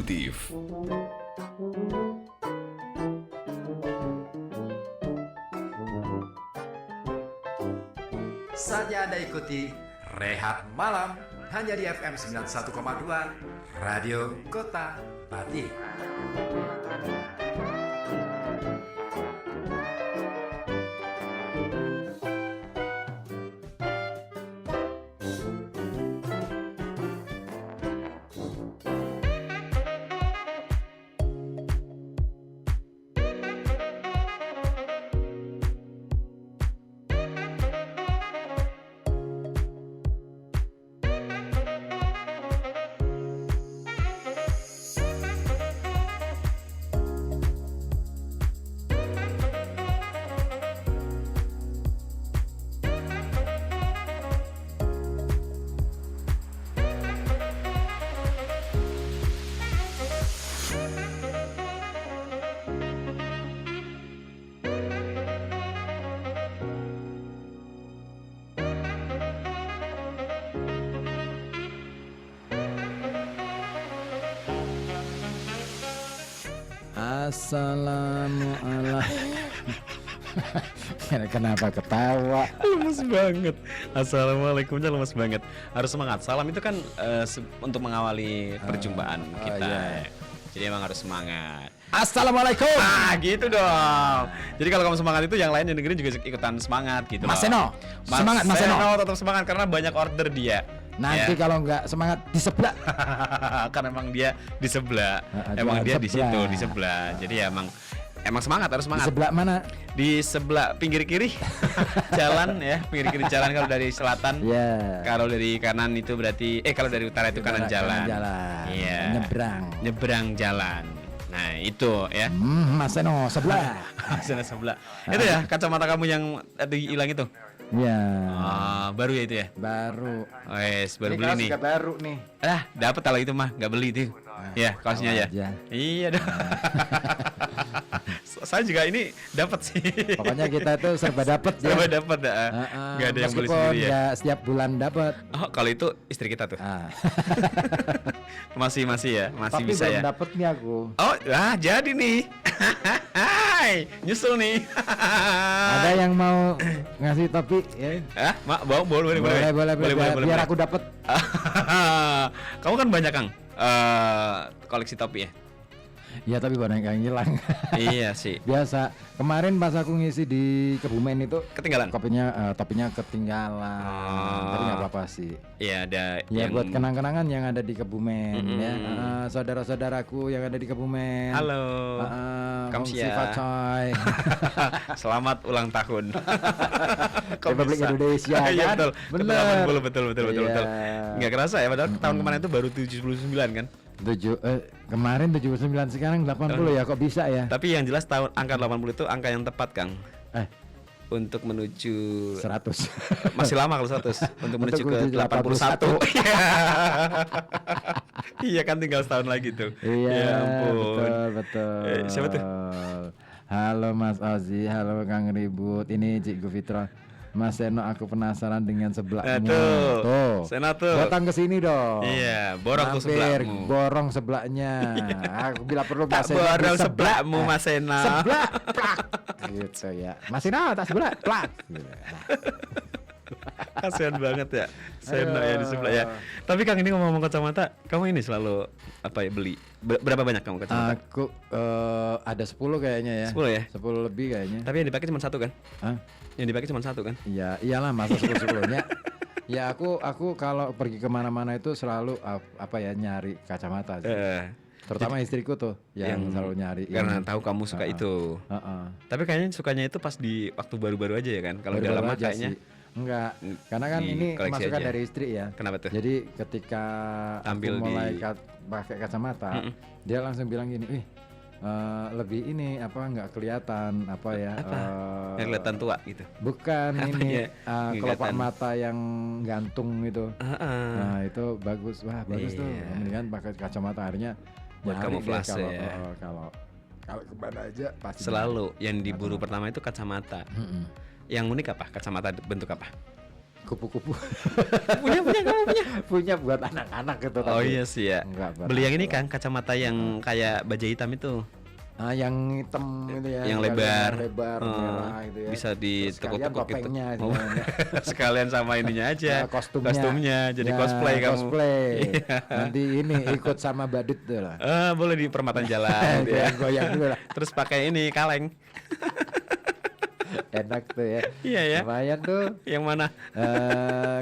eksekutif. Saatnya Anda ikuti Rehat Malam hanya di FM 91,2 Radio Kota Batik. Assalamualaikum. Kenapa ketawa? Lemes banget. Assalamualaikumnya lemes banget. Harus semangat. Salam itu kan untuk mengawali perjumpaan kita. iya. Jadi emang harus semangat. Assalamualaikum. Gitu dong. Jadi kalau kamu semangat itu yang lain yang dengerin juga ikutan semangat gitu. Mas Seno, Mas semangat Mas Seno. Tetap semangat karena banyak order dia. Nanti Ya. kalau nggak semangat di sebelah. Karena emang dia di sebelah. Emang dia di situ di sebelah. Jadi emang semangat, harus Di semangat. sebelah mana? Di sebelah pinggir kiri jalan ya, pinggir kiri jalan kalau dari selatan. Ya. Kalau dari kanan itu berarti kalau dari utara itu kanan jalan. Iya. Nyebrang jalan. Nah, itu ya. Mas Seno sebelah. Sana sebelah. Itu ya kacamata kamu yang tadi hilang itu. Ya. Baru ya itu ya. Baru. Wes, baru Ini beli kaos nih. juga baru nih. Dapat kalau itu mah, nggak beli tuh. Ya, kaosnya tahu ya. aja. Iya dong. Saya juga ini dapat sih. Pokoknya kita tuh serba dapat ya. Serba dapat dah. Nggak ada yang beli Meskipun sendiri ya. nggak setiap bulan dapat. Oh, kalau itu istri kita tuh. Masih ya, masih Tapi bisa belum ya. dapat nih aku. Oh, jadi nih. Hai, nyusul nih. Ada yang mau ngasih topi ya? Boleh. Biar aku dapat. Kamu kan banyak Kang koleksi topi ya. Ya tapi banyak yang hilang. Iya sih. Biasa. Kemarin pas aku ngisi di Kebumen itu Ketinggalan. topinya ketinggalan. Tapi nggak apa-apa sih. Iya, ada Ya yang buat kenang-kenangan yang ada di Kebumen ya. Saudara-saudaraku yang ada di Kebumen. Halo. Kamsia. Kamsia. Selamat ulang tahun. Republik Indonesia kan? Iya betul. Bener. Betul. Iya. Nggak kerasa ya, padahal tahun kemarin itu baru 79 kan. Kemarin 79, sekarang 80 ya, kok bisa ya? Tapi yang jelas tahun angka 80 itu angka yang tepat Kang. Eh, Untuk menuju 100. masih lama kalau 100 untuk menuju ke 81. Iya kan, tinggal setahun lagi tuh. Iya, Ya ampun. betul. Siapa tuh? Halo Mas Ozi, halo Kang Ribut. Ini Cik Gufitra. Mas Seno, aku penasaran dengan sebelahmu. Tuh. Seno tuh. Datang ke sini dong. Iya, borong tuh Mampir, sebelahmu. borong sebelahnya. Aku bila perlu Tak Mas Seno borong di sebelahmu, Mas Seno. Sebelah, plak. Gitu ya. Mas Seno tak sebelah, plak. Gitu. Kasihan banget ya Seno ya di sebelah ya. Tapi Kang, ini ngomong kacamata, kamu ini selalu beli berapa banyak kamu kacamata? Aku ada 10 kayaknya ya. 10 ya? 10 lebih kayaknya. Tapi yang dipakai cuma satu kan? Hah? Yang dipakai cuma satu kan? Ya iyalah, masa 10-10-nya. Ya aku kalau pergi kemana-mana itu selalu nyari kacamata sih. Terutama istriku tuh yang selalu nyari. Karena tahu kamu suka itu. Tapi kayaknya sukanya itu pas di waktu baru-baru aja ya kan? Kalau udah lama kayaknya enggak. Karena kan di ini koleksi masukan aja. dari istri ya. Kenapa tuh? Jadi ketika Ambil aku mulai di- pakai kacamata, dia langsung bilang gini, lebih ini nggak kelihatan Yang kelihatan tua gitu. bukan Apanya? ini Nggak kelopak kelihatan. mata yang gantung itu. Nah itu bagus, wah bagus tuh. Iya. Mendingan pakai kacamata, akhirnya Buat nyari deh kamuflase kalau ya. kalau kemana aja pasti Selalu yang diburu pertama itu kacamata. Mm-mm. Yang unik apa? Kacamata bentuk apa? kupu-kupu. punya kamu punya? Punya buat anak-anak gitu. Oh iya sih ya. Beli yang ini aku. kan kacamata yang kayak baja hitam itu. Yang hitam itu ya. Yang lebar. Merah gitu ya. Bisa ditekuk-tekuk gitu. Gitu. Sekalian sama ininya aja. Kostumnya jadi cosplay kamu. Cosplay. Nanti ini ikut sama badut tuh lah. Boleh di perempatan jalan gitu ya. Goyang dulu lah. Terus pakai ini kaleng. Enak tuh ya. Iya ya. Lumayan tuh. Yang mana?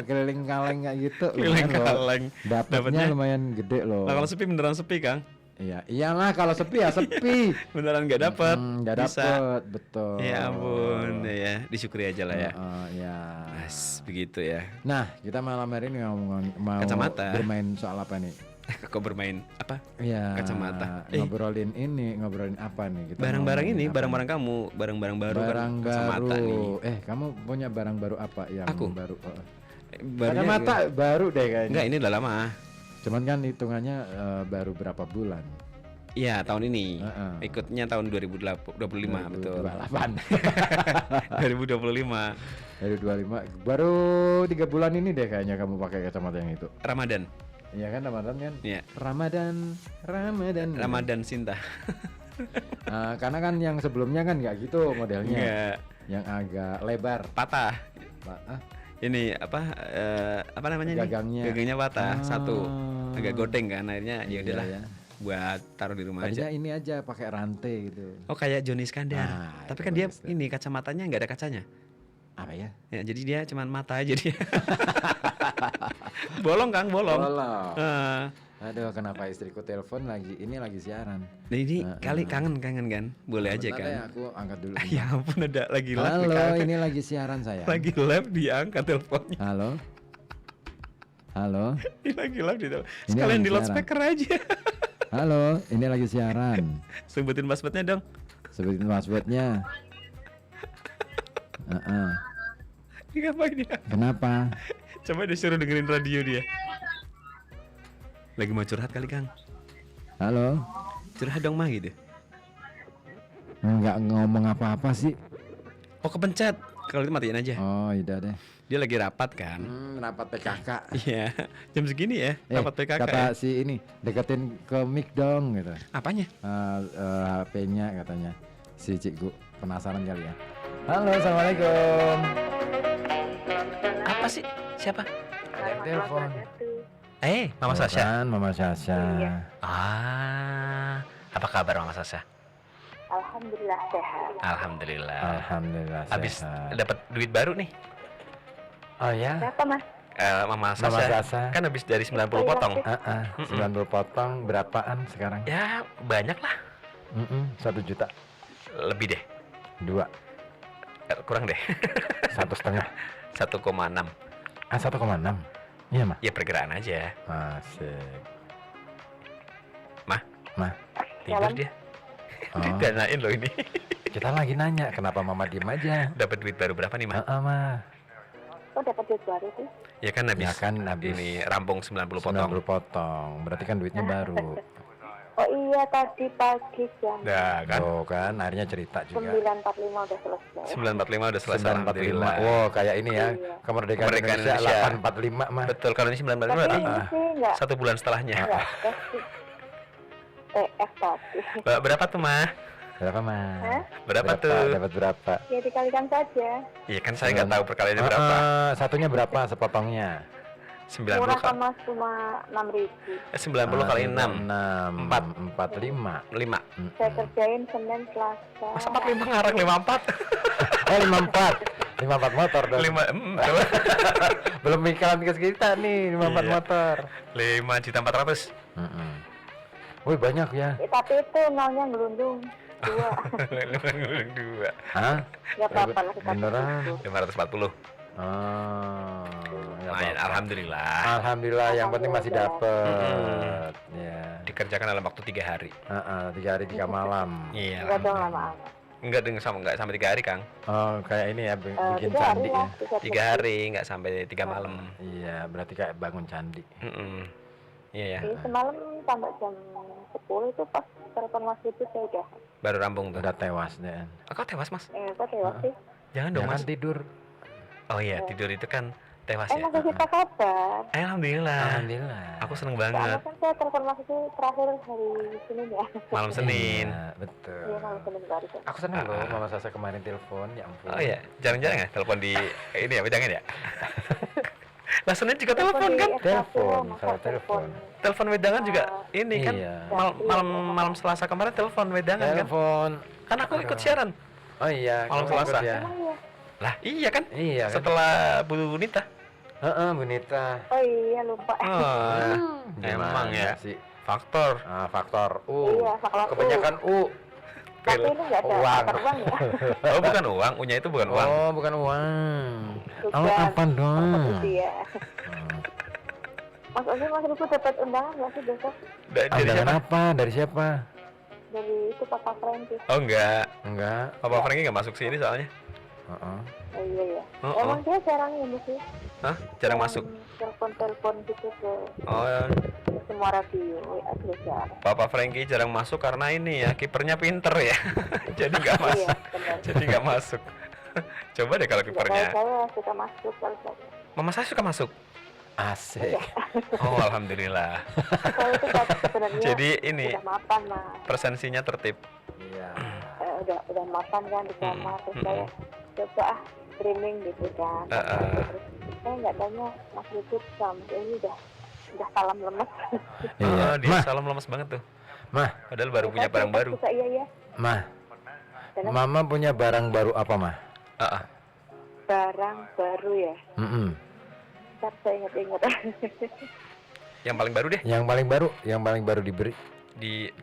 Keliling kaleng kayak gitu. Keliling kaleng. Dapatnya lumayan gede loh. Nah kalau sepi beneran sepi Kang? Iya, iyalah kalau sepi ya sepi. Beneran nggak dapet. Nggak dapet, betul. Ya ampun, ya disyukuri aja lah ya. Ya. Begitu ya. Nah, kita malam hari ini mau kacamata. Bermain soal apa nih? Kok bermain apa? Iya. Kacamata. Ngobrolin apa nih? Kita barang-barang ini, barang-barang kamu, barang-barang baru. Barang kan, kacamata baru. Nih. Kamu punya barang baru apa yang Aku? baru? Kacamata baru deh kayaknya. Enggak, ini udah lama. Cuman kan hitungannya baru berapa bulan? Iya, tahun ini. Ikutnya tahun 2025, betul. 2025. 2025. Baru 3 bulan ini deh kayaknya kamu pakai kacamata yang itu. Ramadan. Iya kan Ramadan kan? Iya. Ramadan Sinta. Karena kan yang sebelumnya kan nggak gitu modelnya. Enggak. Yang agak lebar. Patah. Ini apa namanya Gagangnya. Gagangnya patah satu. Agak godeng kan akhirnya ya udahlah. Iya. Buat taruh di rumah Tadinya aja. ini aja pakai rantai gitu. Oh kayak Joni Iskandar. Tapi kan dia ini kacamatanya nggak ada kacanya. Apa ya? Ya jadi dia cuman mata aja dia. Bolong Kang, bolong. Aduh, kenapa istriku telepon lagi? Ini lagi siaran. Nah ini kali kangen kan? Boleh aja kan? Ya, aku angkat dulu. Ya ampun ada lagi live. Halo, ini lagi siaran saya. Lagi live diangkat teleponnya. Halo. Ini lagi live di telepon. Sekalian di loudspeaker aja. Halo, ini lagi siaran. Sebutin passwordnya dong. Sebutin passwordnya. Ngapain dia? Kenapa? Coba disuruh dengerin radio dia. Lagi mau curhat kali Kang. Halo. Curhat dong mah gitu. Nggak ngomong apa-apa sih. Oh kepencet. Kalau itu matiin aja. Oh iya deh. Dia lagi rapat kan. Rapat PKK. Iya. Jam segini ya. Rapat PKK. Kata si ini deketin ke mic dong gitu. Apanya? HP-nya katanya. Si Cikgu penasaran kali ya. Halo, assalamualaikum. Apa sih? Siapa? Ada yang telepon. Mama Sasha. Mama Sasha. Iya. Apa kabar Mama Sasha? Alhamdulillah sehat. Alhamdulillah. Habis dapat duit baru nih. Oh ya? Siapa Mas? Mama Sasha. Kan habis dari 90 potong. 90 potong berapaan sekarang? Ya banyak lah. 1 juta. Lebih deh. 2. Kurang deh. 1,5. 1,6. 1,6. Iya mah. Ya perkiraan aja. Asik. Mah. Tidur dia. Danain loh ini. Kita lagi nanya kenapa Mama diem aja. Dapat duit baru berapa nih Mah? Mah. Oh dapat duit baru sih? Ya kan habis. Ini rampung 90 potong. 90 potong. Berarti kan duitnya baru. Oh iya tadi pagi jam. Nah kan. Oh kan akhirnya cerita juga. 9.45 udah selesai. 9.45 udah selesai. 9.45. Wow kayak ini ya. Kemerdekaan Indonesia 8.45 mah. Betul kalau ini 9.45 Tapi ini sih enggak. 1 bulan setelahnya. Enggak kasih. Tadi. Berapa tuh Mah? Berapa mah? Berapa tuh? Dapat berapa? Ya dikalikan saja. Iya kan saya nggak tahu perkaliannya berapa. Satunya berapa sepotongnya? 90 Murah kali. sama cuma 6.000. 90 kali 6. 45. 5. Saya kerjain Senin Selasa. Masa 45 ngarang 54? Oh 54. 54 motor dong. 5 Belum iklan ke kita nih 54 motor. 5.400.000. Wih banyak ya. Tapi itu nolnya ngelundung 2. 2. Hah? Gak apa-apa lah kita. Beneran? 540. Ya Alhamdulillah. Alhamdulillah yang penting masih dapet. Ya. Dikerjakan dalam waktu 3 hari. 3 hari 3 malam. Iya. Enggak dong lama-lama. Enggak sampai 3 hari Kang. Oh kayak ini ya bikin 3 candi hari ya. 3 hari nggak sampai 3 malam. Iya berarti kayak bangun candi. Iya ya. Jadi semalam sampai jam 10 itu pas telepon Mas itu saya udah. Baru rampung tuh. Udah tewas deh. Kok tewas Mas? Kok tewas sih? Jangan dong Ya Mas. kan tidur. Oh iya tidur itu kan Tewas ya. Masih kita kabar. Alhamdulillah. Aku seneng banget. Soalnya kan saya telepon Mas itu terakhir hari Senin ya. Malam Senin. Iya, betul. Iya, malam Senin baru. Aku seneng loh Mama Sasa kemarin telepon, ya ampun. Oh iya, jarang-jarang ya telepon di ini ya, wedangan ya. Lah Senin juga telepon kan? Telepon, saya telepon. Telepon wedangan juga ini kan. Iya. Malam Selasa kemarin telepon wedangan kan? Telepon. Kan aku ikut siaran. Oh iya, Malam kamu ikut Selasa. ya. Lah iya kan? Iya kan. Setelah Bu Nita. Heeh, Bu Nita. Oh iya, lupa. Oh, emang Gimana ya. sih? Faktor. Faktor U. Iya, faktor U. Kebanyakan U. Tapi ini nggak ada Uang. faktor uang ya. Oh bukan uang, U-nya itu bukan uang. Oh, bukan uang. Bukan. Oh, apa dong? Iya. Mas Ozi, Mas Riku dapat undangan nggak sih besok? Dari Undangan siapa? apa? Dari siapa? Dari itu Papa Frankie. Oh enggak. Enggak. Papa Franky enggak masuk sini soalnya. Heeh. Oh iya ya. Oh, Emang dia jarang ini sih. Hah? Jarang masuk. Telepon gitu ke Oh, ya. semua radio. WA juga jarang. Papa Franky jarang masuk karena ini ya, kipernya pinter ya. Jadi enggak masuk. Iya, benar. Jadi enggak masuk. Coba deh kalau kipernya. Saya suka masuk kalau saya. Mama saya suka masuk. Asik. Oh, alhamdulillah. Saya itu sebenarnya Jadi ini udah mapan Mas. presensinya tertib. Iya. Udah mapan kan di kamar. Terus saya coba streaming gitu kan. Terus saya nggak tanya Mas Riku sama ini udah salam lemes. Iya. Dia Mah, salam lemes banget tuh. Mah, Padahal baru punya barang baru. Suka iya ya. Mah. Karena Mama punya barang baru apa, Mah? barang baru ya. Ntar saya ingat-ingat. Yang paling baru deh. Yang paling baru diberi.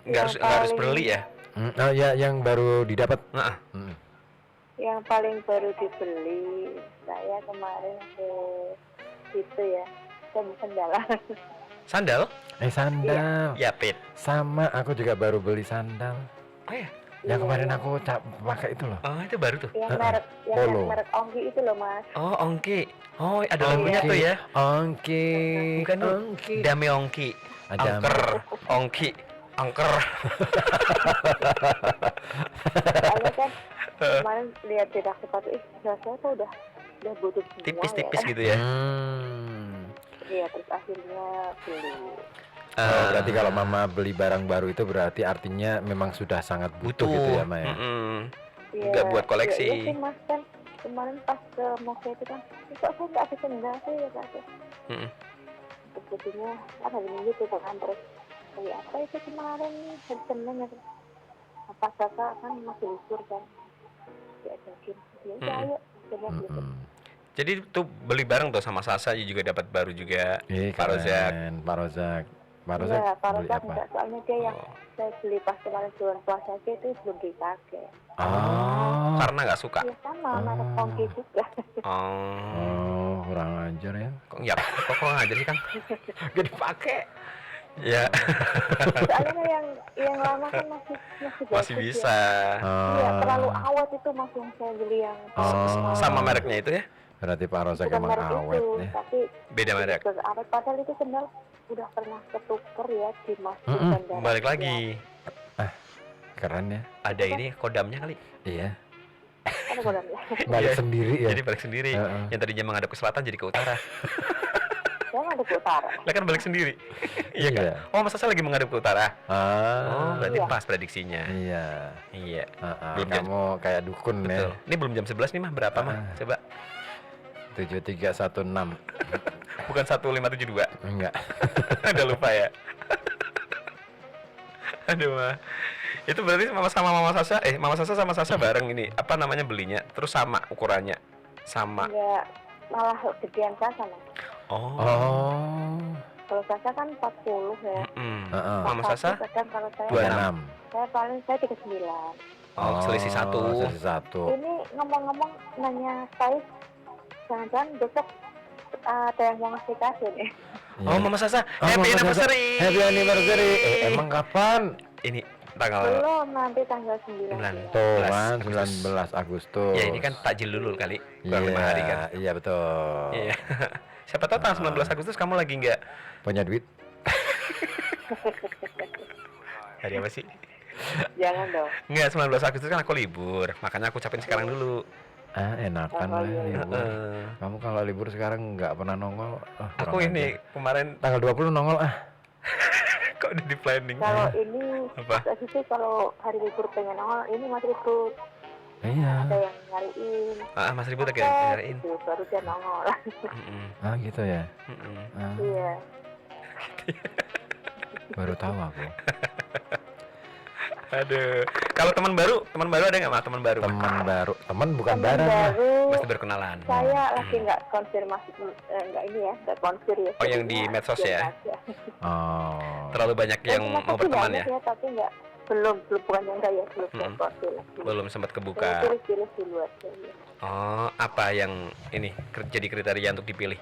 Nggak harus beli ya. Oh ya, yang baru didapat. Heeh. Yang paling baru dibeli saya kemarin ke itu ya, ke sandal. Sandal? Sandal. Ya, Pit. Sama, aku juga baru beli sandal. Oh ya. Yang kemarin aku pakai itu loh. Oh, itu baru tuh. Yang merek Polo. merek Ongki itu loh Mas. Oh, Ongki. Oh, ada lagunya tuh ya. Ongki. Bukan tuh. Ongki. Dame Ongki. Ada Angker. Ongki. Angker. Soalnya kan kemarin lihat jedak sepatu, saya kok udah butuh semua Tipis-tipis ya. gitu ya. Iya, terus akhirnya beli. Berarti kalau Mama beli barang baru itu berarti artinya memang sudah sangat butuh gitu ya, Ma ya. Iya, Nggak buat koleksi. Iya sih Mas, kan kemarin pas ke Moke itu kan, kok saya nggak ada sendal sih ya Kak. Terus jadinya kan hari Minggu tuh kan, terus kayak apa itu kemarin nih, hari Senin ya. Apa kakak kan masih libur kan, diajakin, ya udah ayo coba gitu. Jadi tuh beli bareng tuh sama Sasa juga dapat baru juga. Pak Rozak. Pak Rozak. Iya, Pak beli Rozak apa? enggak, soalnya dia yang saya beli pas kemarin bulan puasa aja itu belum dipakai. Oh. Karena nggak suka. Ya sama, merek Ongki juga. Oh, kurang ajar ya. Kok kurang ajar sih, Kang? Gak dipakai. Ya. Soalnya yang lama kan masih Masih bagus bisa. ya. Iya, terlalu awet itu Mas yang saya beli yang Sama mereknya itu ya? Berarti Pak Rozak bukan emang merek awet itu, ya. tapi Beda merek. awet, padahal itu sendal udah pernah ketuker ya di masjid bandara. Balik lagi. Keren ya. Ada ini kodamnya kali. Iya. Ada kodamnya. Balik Iya. sendiri ya. Jadi balik sendiri. Yang tadinya menghadap ke selatan jadi ke utara. Saya ada ke utara. Lah kan balik sendiri. Iya kan? Iya. Oh, masa saya lagi menghadap ke utara? Oh, berarti Iya. pas prediksinya. Iya. Iya. Belum kamu kayak dukun Betul. ya. Ini belum jam 11 nih mah, berapa mah? Coba. 7316. Bukan 1572. Enggak. Udah lupa ya. Aduh mah. Itu berarti Mama Sasa sama Sasa bareng ini. Apa namanya belinya? Terus sama ukurannya. Sama. Enggak, malah gedean Sasa Mas. Oh. Kalau Sasa kan 40 ya. Mama Sasa Kadang kalau saya 26. saya 39. Oh, selisih satu. Selisih satu. Ini ngomong-ngomong nanya size, jangan-jangan besok ada yang mau ngasih kasih nih. Oh, Mama Sasa, Oh, happy Mama Sasa, anniversary. Happy anniversary. Emang kapan? Ini tanggal Belum, nanti tanggal 9. 9. Tuh kan 19 Agustus. Ya ini kan takjil dulu kali. Kurang 5 hari kan. Iya betul. Iya. Siapa tahu tanggal 19 Agustus kamu lagi nggak Punya duit? hari apa sih? Jangan dong. Nggak, 19 Agustus kan aku libur. Makanya aku ucapin sekarang dulu. Enakan lah libur. Kamu kalau libur sekarang nggak pernah nongol. Aku ini kemarin tanggal 20 nongol Kok udah di planning? Kalau ini itu kalau hari libur pengen nongol, ini Mas Ribut. Iya. Ada yang nyariin. Mas Ribut lagi nyariin. Gitu, baru dia nongol. Gitu ya. Iya. Baru tahu aku. Aduh, kalau teman baru ada nggak Mas? Teman Teman bukan barang ya. Pasti berkenalan. Saya lagi nggak konfirmasi, nggak ini ya, nggak konfir ya. Oh, yang di medsos ya? Terlalu banyak yang mau berteman ya? Tapi nggak, belum bukan yang enggak ya, belum konfir. Belum sempat kebuka. Pilih dulu aja. Oh, apa yang ini jadi kriteria untuk dipilih?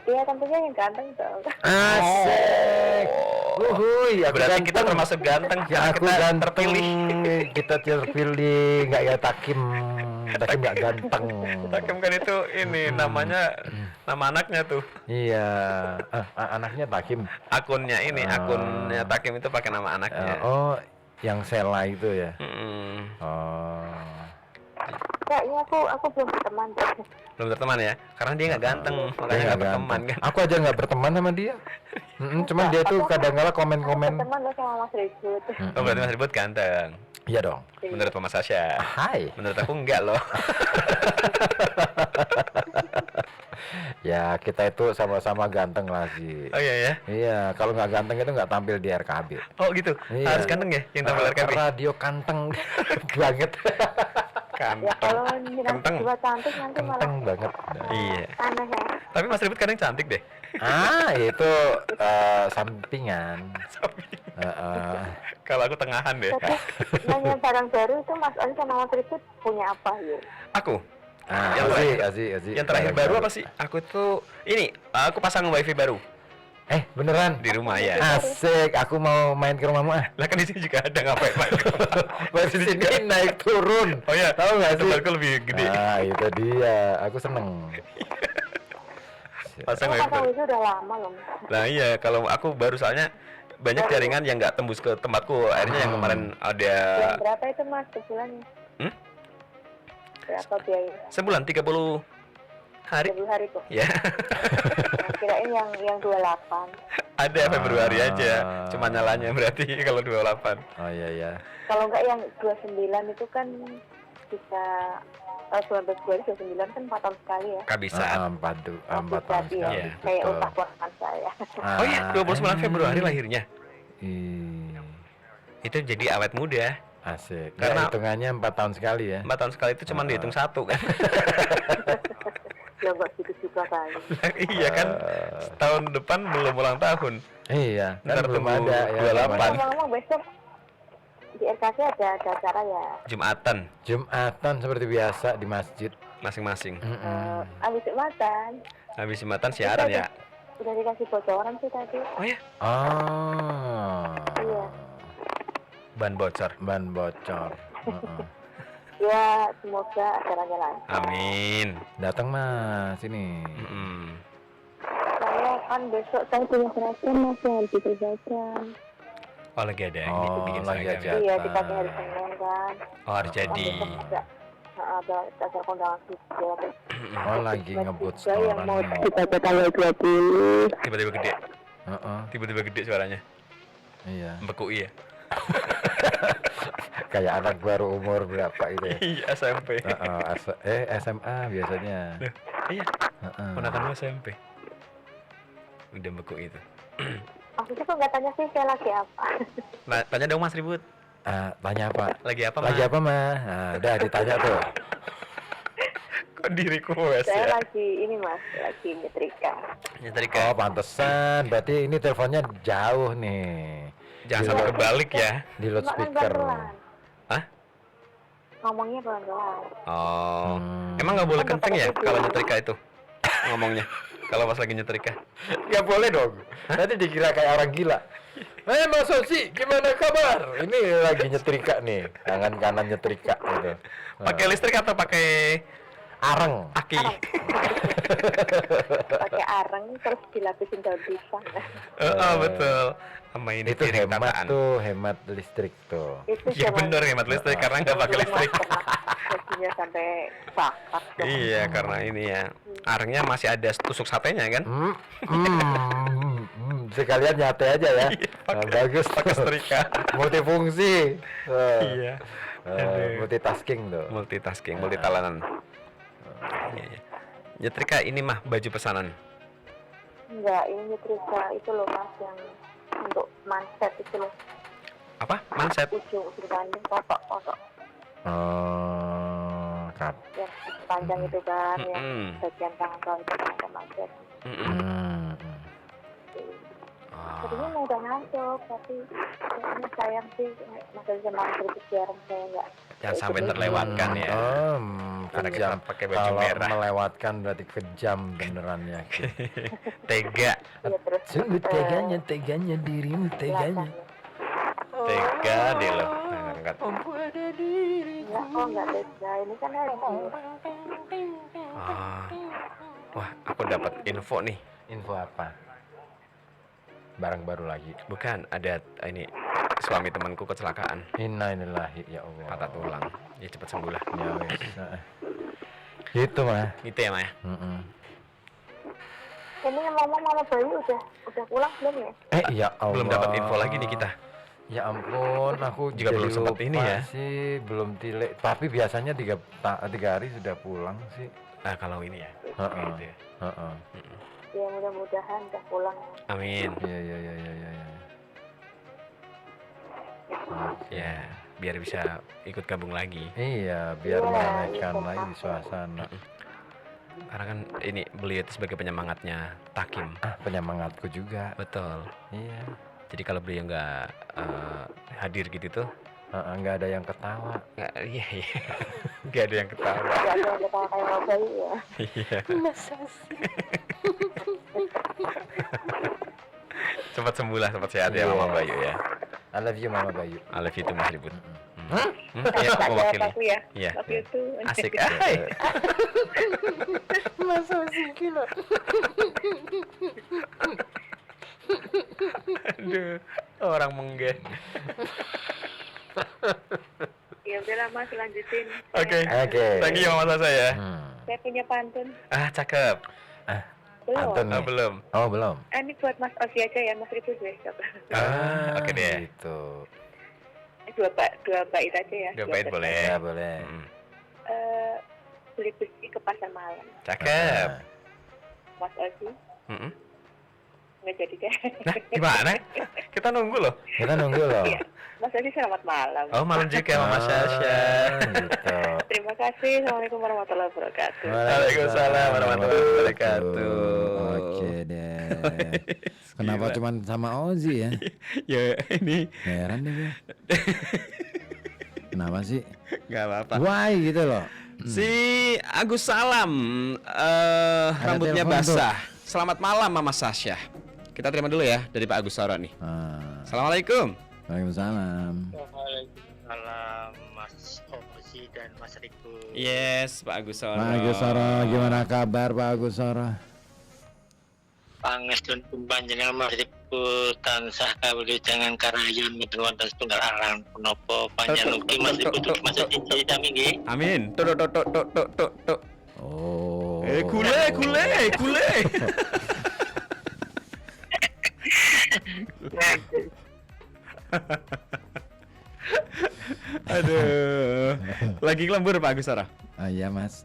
Iya, tentunya yang ganteng dong. Asik. Berarti ganteng. Kita termasuk ganteng. Ya, aku ganteng. Terpilih. Kita terpilih, nggak ya Takim. Takim nggak ganteng. Takim kan itu ini namanya, nama anaknya tuh. Iya. Anaknya Takim. Akunnya Takim itu pakai nama anaknya. Yang Sela itu ya. Kayaknya aku belum berteman. Belum berteman ya? Karena dia nggak ganteng, makanya nggak berteman kan? Aku aja nggak berteman sama dia. Cuman dia tuh kadang-kala komen-komen. Berteman loh sama Mas Ribut. Oh, berarti Mas Ribut ganteng. Iya dong. Menurut Mama Sasha. Hai. Menurut aku enggak loh. Ya, kita itu sama-sama ganteng lah sih. Oh iya ya? Iya, kalau nggak ganteng itu nggak tampil di RKB. Oh gitu? Iya. Harus ganteng ya yang tampil RKB? Radio kanteng banget. Ya kalau kenteng dua cantik nanti malah kenteng banget. Iya. Aneh ya. Tapi Mas Ribut kadang cantik deh. Itu sampingan. Kalau aku tengahan deh. Tapi nanya barang baru itu Mas Oli sama Mas Ribut punya apa ya? Aku? Asik. Yang terakhir baru apa sih? Aku tuh aku pasang wifi baru. Beneran? Di rumah ya. Asik, aku mau main ke rumahmu Lah kan di sini juga ada ngapain main. Di sini naik turun. Oh ya, tahu nggak sih? Tempatku lebih gede. Itu dia. Aku seneng. Pasang wifi itu udah lama loh. Nah iya, kalau aku baru soalnya banyak jaringan yang nggak tembus ke tempatku. Akhirnya yang kemarin ada. Yang berapa itu Mas sebulannya? Berapa biaya? Sebulan 30 hari. 30 hari kok. Ya. Kirain yang 28. Ada Februari aja. Cuma nyalanya berarti kalau 28. Oh iya. Kalau enggak yang 29 itu kan bisa 19 Februari 29 kan 4 tahun sekali ya. Nggak bisa. 4 tahun sekali. Ya. Kayak otak ponakan saya. Oh iya, 29 Februari lahirnya. Itu jadi awet muda. Asik. Karena hitungannya 4 tahun sekali ya. 4 tahun sekali itu cuma dihitung satu kan. Ya enggak gitu juga kali. Iya kan, tahun depan belum ulang tahun. Iya, ntar belum tunggu ada ya. 28. Ngomong-ngomong besok di RKC ada acara ya. Jumatan seperti biasa di masjid masing-masing. Habis Jumatan. Habis Jumatan siaran ya. Udah dikasih bocoran sih tadi. Oh ya? Iya. Ban bocor. Ya, semoga acaranya lancar. Amin. Datang Mas sini. Saya kan besok saya punya seragam Mas yang harus dikerjakan. Oh lagi ada yang bikin lagi seragam. aja. Iya, kita hari Senin kan. Oh harus jadi. Ada acara kondangan juga. Lagi ngebut yang mau setoran. kita ke tanggal 20. Tiba-tiba gede. Tiba-tiba gede suaranya. Iya. Beku iya. Kayak anak baru umur berapa gitu ya? Iya SMP. SMA biasanya. Iya. Ponakan SMP. Udah beku itu. Aku tuh nggak tanya sih saya lagi apa. Nah, tanya dong Mas Ribut. Tanya apa? Lagi apa Mas? Udah ditanya tuh. Kok diriku wes ya? Saya lagi ini Mas, lagi nyetrika. Nyetrika. Oh pantesan, berarti ini teleponnya jauh nih. Jangan sampai kebalik ya. Di loudspeaker. Hah? Ngomongnya pelan-pelan. Oh, emang nggak boleh kenceng ya kalau nyetrika itu ngomongnya? Kalau pas lagi nyetrika? Nggak boleh dong. Nanti dikira kayak orang gila. Mas Sosi, gimana kabar? Ini lagi nyetrika nih, tangan kanan nyetrika gitu. Pakai listrik atau pakai Areng. Aki. Pakai areng terus dilapisin daun pisang. Betul. Sama ini itu piring hemat tataan. tuh, hemat listrik tuh. Iya bener hemat listrik karena nggak pakai listrik. Gajinya sampai bakar. Iya karena ini ya arengnya masih ada tusuk satenya kan. Sekalian nyate aja ya. Bagus Pakai tuh. setrika. Multifungsi. Iya. Multitasking tuh. Multitasking, multitalenan. Iya. Nyetrika ini mah baju pesanan. Enggak, ini nyetrika itu loh Mas yang untuk manset itu loh. Apa? Manset. Ujung panjang kotok. Kap. Yang panjang itu kan, yang bagian tangan kau itu kan ada manset. Tadinya mau udah ngantuk, tapi kayaknya sayang sih masih zaman berkejar saya nggak. Jangan sampai terlewatkan ya. Karena kita pakai baju kalau merah. melewatkan berarti kejam beneran ya. Tega. Iya terus. Sungguh teganya dirimu teganya. Tega deh lo. Angkat. Enggak kok nggak tega, ini kan lagi. Wah, aku dapat info nih. Info apa? Barang baru lagi. Bukan, ada ini suami temanku kecelakaan. Innalillahi ya Allah. Patah tulang. Ya cepat sembuh lah. Ya wes. Gitu mah. Gitu ya, Maya. Ini ngomong Mama Bayu udah pulang belum ya? Ya Allah. Belum dapat info lagi nih kita. Ya ampun, aku juga belum sempat ini ya. Sih belum tilek. Tapi biasanya 3 hari sudah pulang sih. Kalau ini ya. Gitu ya. Ya mudah-mudahan udah pulang. Amin. Iya. Ya, biar bisa ikut gabung lagi. Iya, biar menaikkan lagi suasana. Karena kan ini beliau itu sebagai penyemangatnya Takim. Penyemangatku juga. Betul. Iya. Jadi kalau beliau nggak hadir gitu tuh, nggak ada yang ketawa. Iya. Nggak ada yang ketawa. Nggak ada yang ketawa kayak Mama Bayu ya. Iya. Masa sih? Cepat sembuh lah, cepat sehat ya Mama Bayu ya. I love you Mama Bayu. I love you too Mas Ribut. Ya, mewakili. aku ya. Iya. Waktu itu. Asik. Masa sih gila. Aduh, orang menggeh. Ya udahlah Mas, lanjutin. Oke. Thank you Mama Sasa ya. Saya punya pantun. Cakep. Belum. Belum. Oh, belum. Ini buat Mas Osi aja ya, Mas Ribut deh. Oke deh. Gitu. Dua bait aja ya. Dua bait boleh. Ya, boleh. Beli besi ke pasar malam. Cakep. Mas Osi. Nggak jadi deh. Nah, gimana? Kita nunggu loh. Iya. Mas Osi selamat malam. Oh, malam juga Mama Sasha. Gitu. Terima kasih. Assalamualaikum warahmatullahi wabarakatuh. Waalaikumsalam warahmatullahi wabarakatuh. Oke deh. Kenapa cuman sama Ozi ya? Ya ini. Heran deh gue. Kenapa sih? Gak apa-apa. Why gitu loh. Si Agus Salam, rambutnya basah. Selamat malam Mama Sasha. Kita terima dulu ya dari Pak Agus Soro nih. Assalamualaikum. Waalaikumsalam. Waalaikumsalam Mas Ozi dan Mas Riku. Yes, Pak Agus Soro. Pak Agus Soro, gimana kabar Pak Agus Soro? Pangestun panjenengan Mas Riku tansah kawulangan karayan mboten wonten setunggal alang punapa panjenengan Mas Riku masa cinci sami nggih. Amin. Tuk. Oh. Kule. Aduh. Lagi lembur Pak Agus Soro. Iya Mas.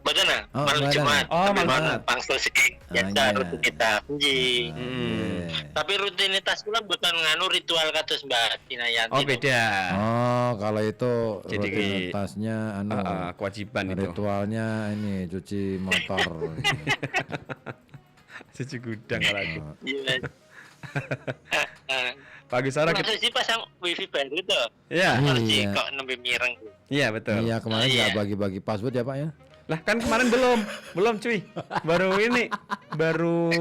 Bagaimana? Oh, Malam bagaimana? Jumat. Oh, malam Jumat. Pangsul seki. Biasa rutinitas. Nggih. Tapi rutinitas kula mboten nganu ritual kados Mbak Dinayanti. Oh, beda. Oh, kalau itu Jadi rutinitasnya kewajiban itu. ritualnya ini cuci motor. Cuci gudang kalau aku. Iya. Pak Agus Soro Masa sih pasang wifi baru tuh? Iya. Harus Iya. kok nembe mireng. Iya, betul. Iya, kemarin nggak bagi-bagi password ya Pak ya? Lah kan kemarin belum cuy. Baru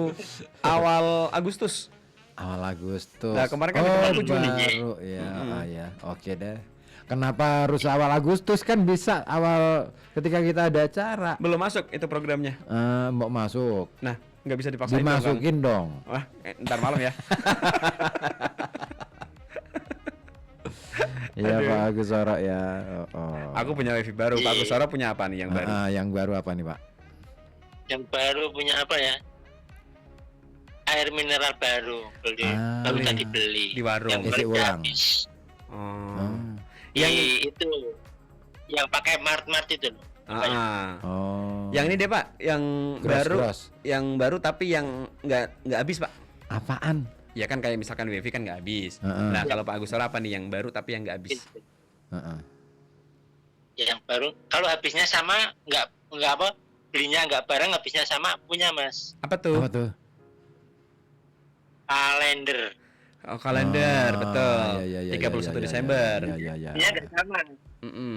awal Agustus. Awal Agustus. Nah, kemarin kan aku Juni. Baru ya, ya. Oke deh. Kenapa harus awal Agustus, kan bisa awal ketika kita ada acara. Belum masuk itu programnya. Mau masuk. Nah, nggak bisa dipaksain dong, Kang. Dimasukin dong. Wah, ntar malam ya. Iya Pak Agus Soro ya. Aku punya wifi baru. Pak Agus Soro punya apa nih yang baru? Yang baru apa nih Pak? Yang baru punya apa ya? Air mineral baru baru tadi beli di warung. yang Isi baru ulang. habis. Yang itu yang pakai mart itu loh. Yang ini deh Pak, yang Gross. yang baru tapi yang nggak habis Pak. Apaan? Ya kan kayak misalkan wifi kan nggak habis. Nah kalau Pak Agus Soro apa nih yang baru tapi yang nggak habis? Yang baru kalau habisnya sama nggak apa, belinya nggak bareng, habisnya sama, punya Mas. Apa tuh? Apa tuh? Kalender. Oh, kalender, betul. 31 Iya, Desember. Iya. Ini ada sama.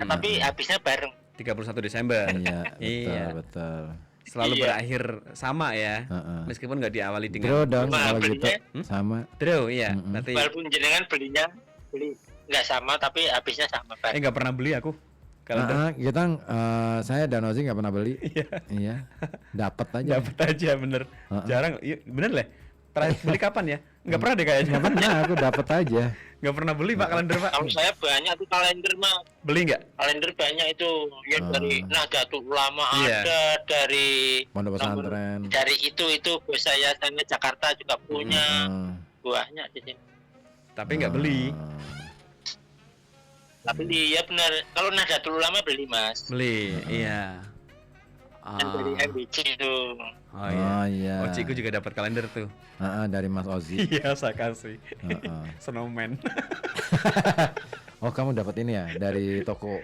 Tapi habisnya bareng. 31 Desember. Iya, betul. Selalu berakhir sama ya. Meskipun nggak diawali dengan Draw dong Cuma kalau gitu. belinya- Sama. draw, iya. Nanti Walaupun jenengan beli nggak sama, tapi habisnya sama bareng. nggak pernah beli aku. Kalender Kita saya dan Ozi nggak pernah beli. Iya. Dapat aja. dapat aja bener. Jarang, iya, bener lah. Terakhir beli kapan ya? Nggak pernah deh kayaknya. Nggak pernah, aku dapat aja. Nggak pernah beli Pak kalender Pak. Kalau saya banyak tuh kalender mah. Beli nggak? Kalender banyak itu yang dari Nahdlatul Ulama Iya. ada, dari Pondok pesantren. dari itu bos saya sana Jakarta juga punya. Banyak di sini. Tapi nggak beli. Tapi iya benar. Kalau Nahdlatul Ulama beli Mas. Beli, iya. Yang dari MBC itu. Oh iya. Iya. Ociku juga dapat kalender tuh. Dari Mas Ozi. Iya, saya kasih. Snowman. Oh, kamu dapat ini ya dari toko.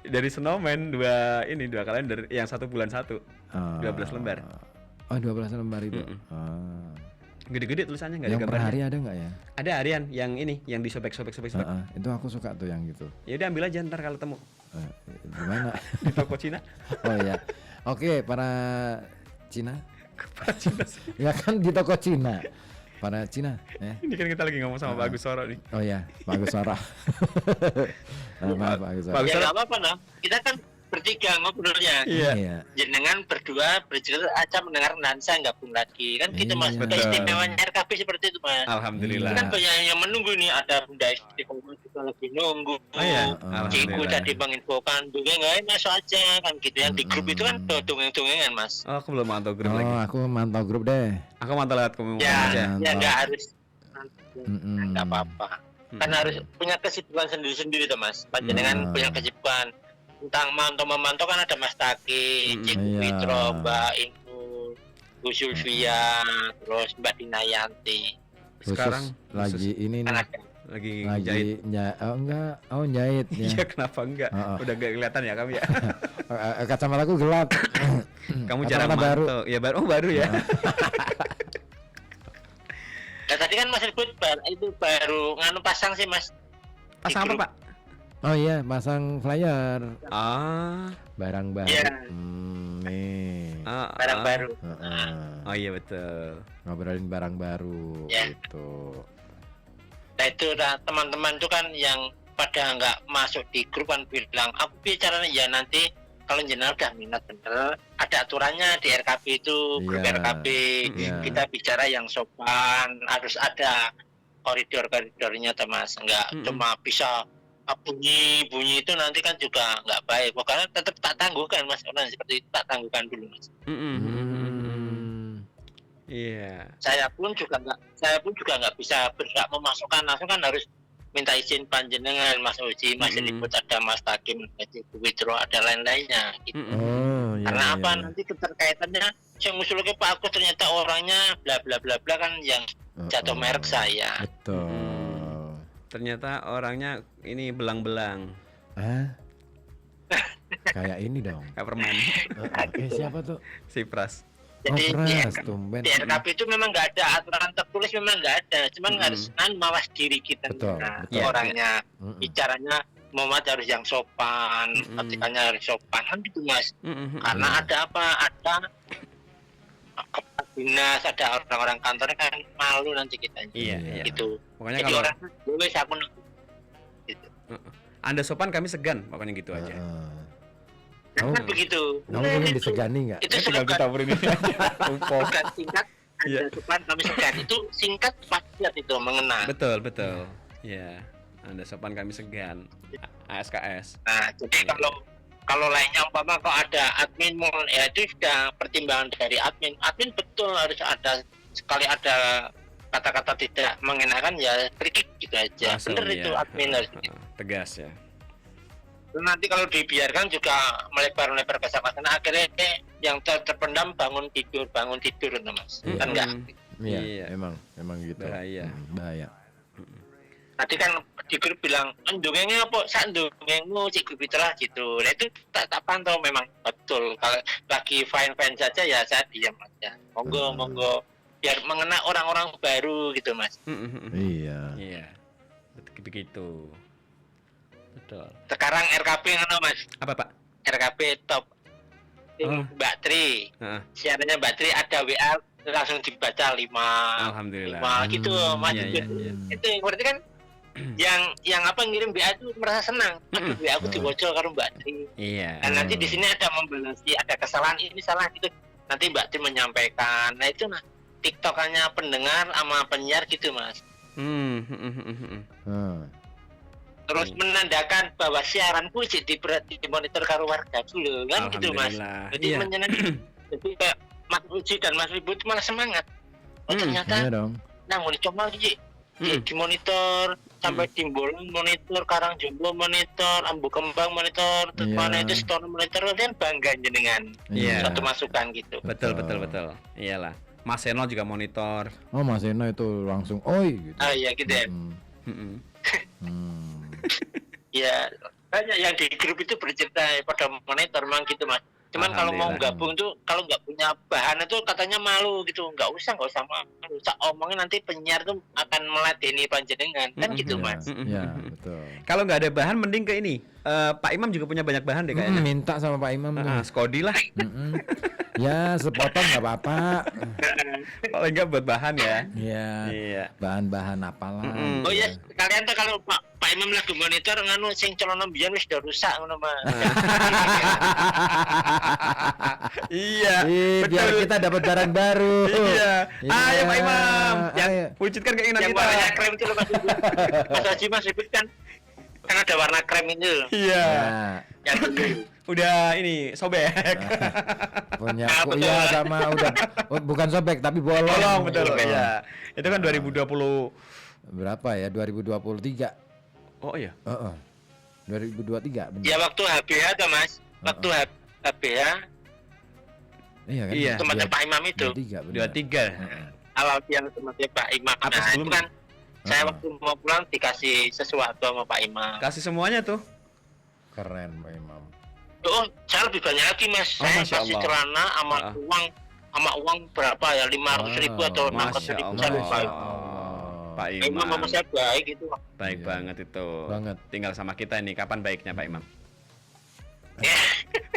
Dari Snowman dua kalender, yang 1 bulan 1. 12 lembar. Oh, 12 lembar itu. Gede-gede tulisannya nggak ada Yang per gambarnya. hari ada nggak ya? Ada harian yang ini, yang disobek-sobek. Itu aku suka tuh yang gitu. Ya udah ambil aja ntar kalau temu Gimana? di toko Cina. Oh iya. Oke, para Cina. Para Cina sih. Ya kan di toko Cina. Para Cina, ya. Ini kan kita lagi ngomong sama Pak Agus Soro nih. Oh ya, Pak Agus Soro. Maaf Pak Agus Soro. Pak Agus Ya Soro. nggak apa-apa nah. Kita kan bertiga ngobrolnya. Iya. Jenengan berdua bercerita aja mendengar dansa gabung lagi kan gitu Mas. Iya. Keistimewaan RKP seperti itu Mas. Alhamdulillah. Ini kan banyak yang menunggu nih, ada Bunda Istiqomah juga lagi nunggu. Oh iya. Ciku Alhamdulillah. tadi menginfokan dongeng nggak masuk aja kan gitu. Yang di grup itu kan dongeng-dongengan Mas. Oh, aku belum mantau grup lagi. Oh, aku mantau grup deh. Aku mantau lewat komunikasi aja. Ya nggak harus. Mm-mm. Nggak apa-apa. Kan harus punya kesibukan sendiri-sendiri tuh Mas. Panjenengan punya kesibukan. Tentang memantau kan ada Mas Taki, Ciku Iya. Fitro, Mbak Ingu, Bu Sylvia, terus Mbak Dinayanti. Sekarang lagi ini Kan nih. ada. lagi jahit. Jahit ya. Iya, kenapa enggak? Udah gak kelihatan ya kamu ya. Kacamataku gelap. Kamu Kacamata jarang baru. mantau. Ya baru ya. Nah, tadi kan Mas Ribut itu baru nganu pasang sih Mas. Pasang apa, Pak? Oh iya, pasang flyer barang baru. Iya. Nih. Barang baru. Oh iya betul. Ngobrolin barang baru Ya. gitu. Nah itu teman-teman itu kan yang pada nggak masuk di grup kan bilang, aku bicara ya nanti kalau jenengan udah minat bener, ada aturannya di RKB itu, grup Iya. RKB, Iya. kita bicara yang sopan, harus ada koridor-koridornya Mas, nggak cuma bisa bunyi itu nanti kan juga nggak baik, pokoknya tetap tak tangguhkan Mas, orang seperti itu tak tangguhkan dulu Mas. Iya. Saya pun juga nggak bisa berhak memasukkan langsung, kan harus minta izin panjenengan Mas Uji, Mas Ribut, ada Mas Takim, Mas Witro, ada lain-lainnya gitu. Oh, iya, Karena iya, apa iya. nanti keterkaitannya yang ngusulke Pak Agus ternyata orangnya bla bla bla bla kan yang jatuh merek saya. Betul. Ternyata orangnya ini belang-belang. Kayak ini dong. Kayak permen. Siapa tuh? Si Pras. Jadi Pras, tumben. di RKP itu memang nggak ada aturan tertulis, memang nggak ada, cuman harus mawas diri kita. Betul, Nah, betul. orangnya bicaranya Muhammad harus yang sopan, ketikanya harus sopan kan gitu Mas. Karena ada apa? Ada kepala dinas, ada orang-orang kantornya kan malu nanti kita. Iya. Gitu. Pokoknya Jadi kalau orang boleh aku gitu. Anda sopan kami segan, pokoknya gitu aja. Kamu begitu. kamu pengen disegani nggak? Itu Tinggal slogan kita beri ini. slogan singkat. Iya. Anda sopan kami segan. Itu singkat padat itu mengena. Betul. Iya. Anda sopan kami segan. ASKS. Nah, jadi kalau lainnya umpama kok ada admin mall, ya itu sudah pertimbangan dari admin. Admin betul harus ada, sekali ada kata-kata tidak mengenakan ya kritik gitu aja. Langsung, Bener ya. itu admin harus. Tegas ya. Nanti kalau dibiarkan juga melebar-lebar ke sana, akhirnya yang terpendam bangun tidur itu Mas. Iya. Kan enggak. Iya, emang gitu. Bahaya. Bahaya. Tadi kan di grup bilang, ndongengnya apa? Sak ndongengmu cik grup itulah gitu. Nah itu tak pantau memang betul. Kalau lagi fine saja ya saya diam aja. Monggo biar mengena orang-orang baru gitu Mas. Iya. Begitu. Betul. Sekarang RKP ngono Mas. Apa Pak? RKP top. Oh. Mbak Tri. Siarannya Mbak Tri ada WA langsung dibaca 5. Alhamdulillah. 5 gitu Mas. Iya. Itu berarti kan yang apa ngirim WA itu merasa senang. Aduh, WA aku dibocor karo Mbak Tri. Iya. Dan nanti di sini ada membalasi, ada kesalahan ini salah gitu. Nanti Mbak Tri menyampaikan. Nah itu TikTokannya pendengar sama penyiar gitu Mas. Terus menandakan bahwa siaranku jadi dimonitor karo warga dulu kan gitu Mas. Jadi menyenangkan. Jadi kayak Mas Uji dan Mas Wibu itu malah semangat. Oh ternyata Iya dong. nanggung coba dimonitor sampai Timbolong monitor, Karangjomblo monitor, Ambu Kembang monitor, terus mana itu Store monitor, dan bangga jenengan. Iya. Satu masukan gitu. Betul. Iyalah. Mas Eno juga monitor. Oh, Mas Eno itu langsung oi gitu. Ah iya gitu ya. Ya banyak yang di grup itu bercerita pada monitor memang gitu Mas. Cuman kalau mau gabung tuh kalau nggak punya bahan itu katanya malu gitu, nggak usah malu. Omongin nanti penyiar tuh akan meladeni panjenengan kan gitu Mas. Iya, betul. Kalau nggak ada bahan mending ke ini. Pak Imam juga punya banyak bahan deh kayaknya. Minta sama Pak Imam tuh. Skodi lah. Ya, sepotong nggak apa-apa. Paling nggak buat bahan ya. Iya. Bahan-bahan apalah. Oh ya, kalian tuh kalau Pak Imam lagi monitor nganu sing celana mbiyen wis udah rusak ngono Mas. Iya. Biar kita dapat barang baru. Iya. Ayo Pak Imam. Ayo. Wujudkan keinginan Yang kita. warnanya krem itu loh Mas. Mas Haji Mas ribut kan ada warna krem itu. Iya. Yang dulu. Udah ini sobek. Punya aku ya sama udah bukan sobek tapi bolong. Betul ya. Itu kan 2020 berapa ya? 2023. Oh iya. 2023 benar. Ya waktu HBH tuh Mas. Waktu HBH Iya kan? Iya. tempatnya Pak Imam itu. 23. Awal yang tempatnya Pak Imam. Apa Nah, itu sebelumnya? kan saya waktu mau pulang dikasih sesuatu sama Pak Imam. Kasih semuanya tuh. Keren Pak Imam. Oh, saya lebih banyak lagi Mas. Oh, Saya Masya kasih Allah. celana sama uang berapa ya? 500.000 atau 600.000 saya lupa. Pak Imam sama saya baik gitu. Baik banget itu. Banget. Tinggal sama kita nih, kapan baiknya Pak Imam? Ya.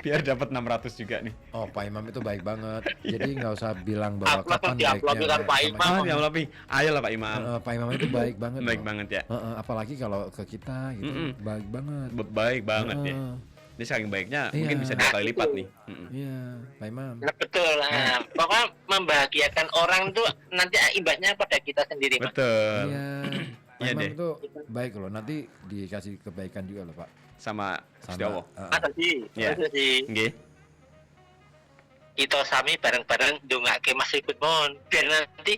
Biar dapat 600 juga nih. Oh, Pak Imam itu baik banget. Jadi nggak usah bilang bahwa Upload kapan diupload baiknya. dengan Pak Imam. Ya lebih. Ayolah Pak Imam. Pak Imam itu baik banget. Baik loh. banget ya. Apalagi kalau ke kita gitu, baik banget. Baik banget ya. Ini saking baiknya mungkin bisa 2 kali lipat nih. Iya, Pak Imam. Nah, betul. Nah, pokoknya membahagiakan orang tuh nanti imbasnya pada kita sendiri, Mas. Betul. Iya. Pak Iya Imam deh. itu baik loh. Nanti dikasih kebaikan juga loh, Pak. Sama Gusti Allah. Masa sih? Iya. Masa sih? Nggih. Kita sami bareng-bareng ndongake Mas Ribut mon. Biar nanti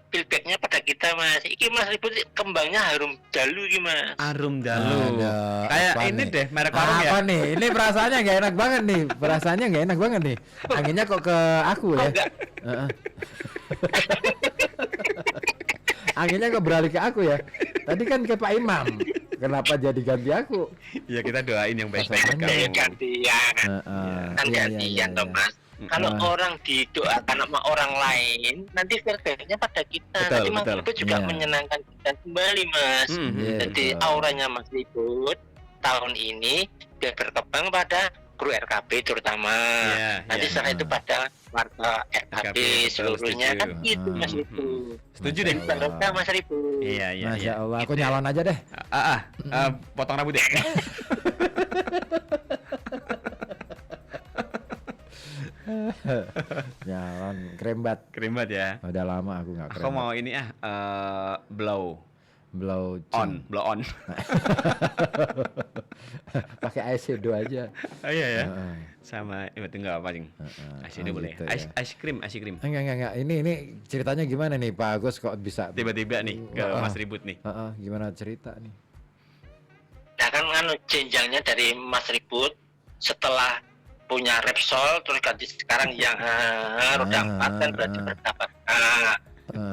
feedbacknya pada kita Mas. Iki Mas Ribut kembangnya harum dalu iki Mas. Arum dalu. Ada Kayak apa ini nih? deh merek warung ya. Apa nih? Ini perasaannya nggak enak banget nih. Perasaannya nggak enak banget nih. Anginnya kok ke aku ya. Heeh. Anginnya kok beralih ke aku ya. Tadi kan ke Pak Imam. Kenapa jadi ganti aku? Ya kita doain yang baik-baik buat Kayak kamu. gantian. Kan Iya, gantian toh Mas. Kalau orang didoakan sama orang lain, nanti feedbacknya pada kita. Betul, Nanti Mas betul. Ribut juga Iya. menyenangkan kita kembali Mas. Iya, Jadi betul. auranya Mas Ribut tahun ini biar berkembang pada kru RKB terutama. Iya, Nanti iya. setelah itu pada warga RKP seluruhnya kan gitu Mas Ribu. Setuju deh. Barokah Mas Ribu. Iya. Masya Allah, aku nyalon aja deh. Potong rambut ya. Nyalon krembat. Krimbat ya. Udah lama aku nggak Aku krembat. mau ini blow Blow on. pakai eyeshadow aja. Oh iya ya. Heeh. Sama itu enggak apa, Cing. Eyeshadow boleh. gitu ya. Ice cream. Enggak. Ini ceritanya gimana nih Pak Agus kok bisa Tiba-tiba nih ke Mas Ribut nih. Gimana cerita nih? Ya kan jenjangnya dari Mas Ribut setelah punya Repsol terus ganti sekarang yang roda 4 kan berarti bertambah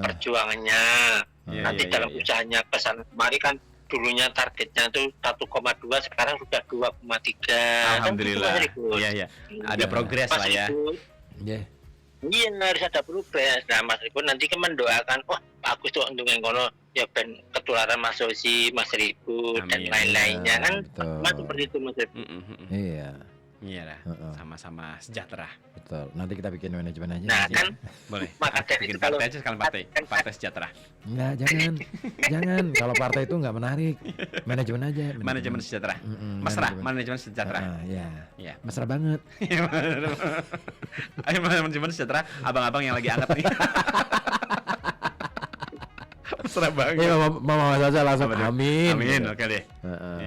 perjuangannya. Nanti dalam usahanya kesana kemari kan dulunya targetnya tuh 1,2 sekarang sudah 2,3. Alhamdulillah. Iya. Ada progres lah ya. Iya harus ada progres. Nah Mas Ribut nanti kan mendoakan, wah bagus tuh untuk yang kono ya ben ketularan Mas Osi, Mas Ribut dan lain-lainnya kan. Mas seperti itu Mas Ribut. Iya. Iya lah, sama-sama sejahtera. Betul. Nanti kita bikin manajemen aja. Nah kan boleh. maka dari Bikin itu kalau partai aja sekalian partai sejahtera. Enggak, jangan. Kalau partai itu enggak menarik. Manajemen aja. Manajemen sejahtera. Mesra, manajemen sejahtera. Iya. Mesra banget. Ayo manajemen sejahtera, abang-abang yang lagi hangat nih. Mesra banget. Iya, Mama saja langsung amin. Amin, oke deh.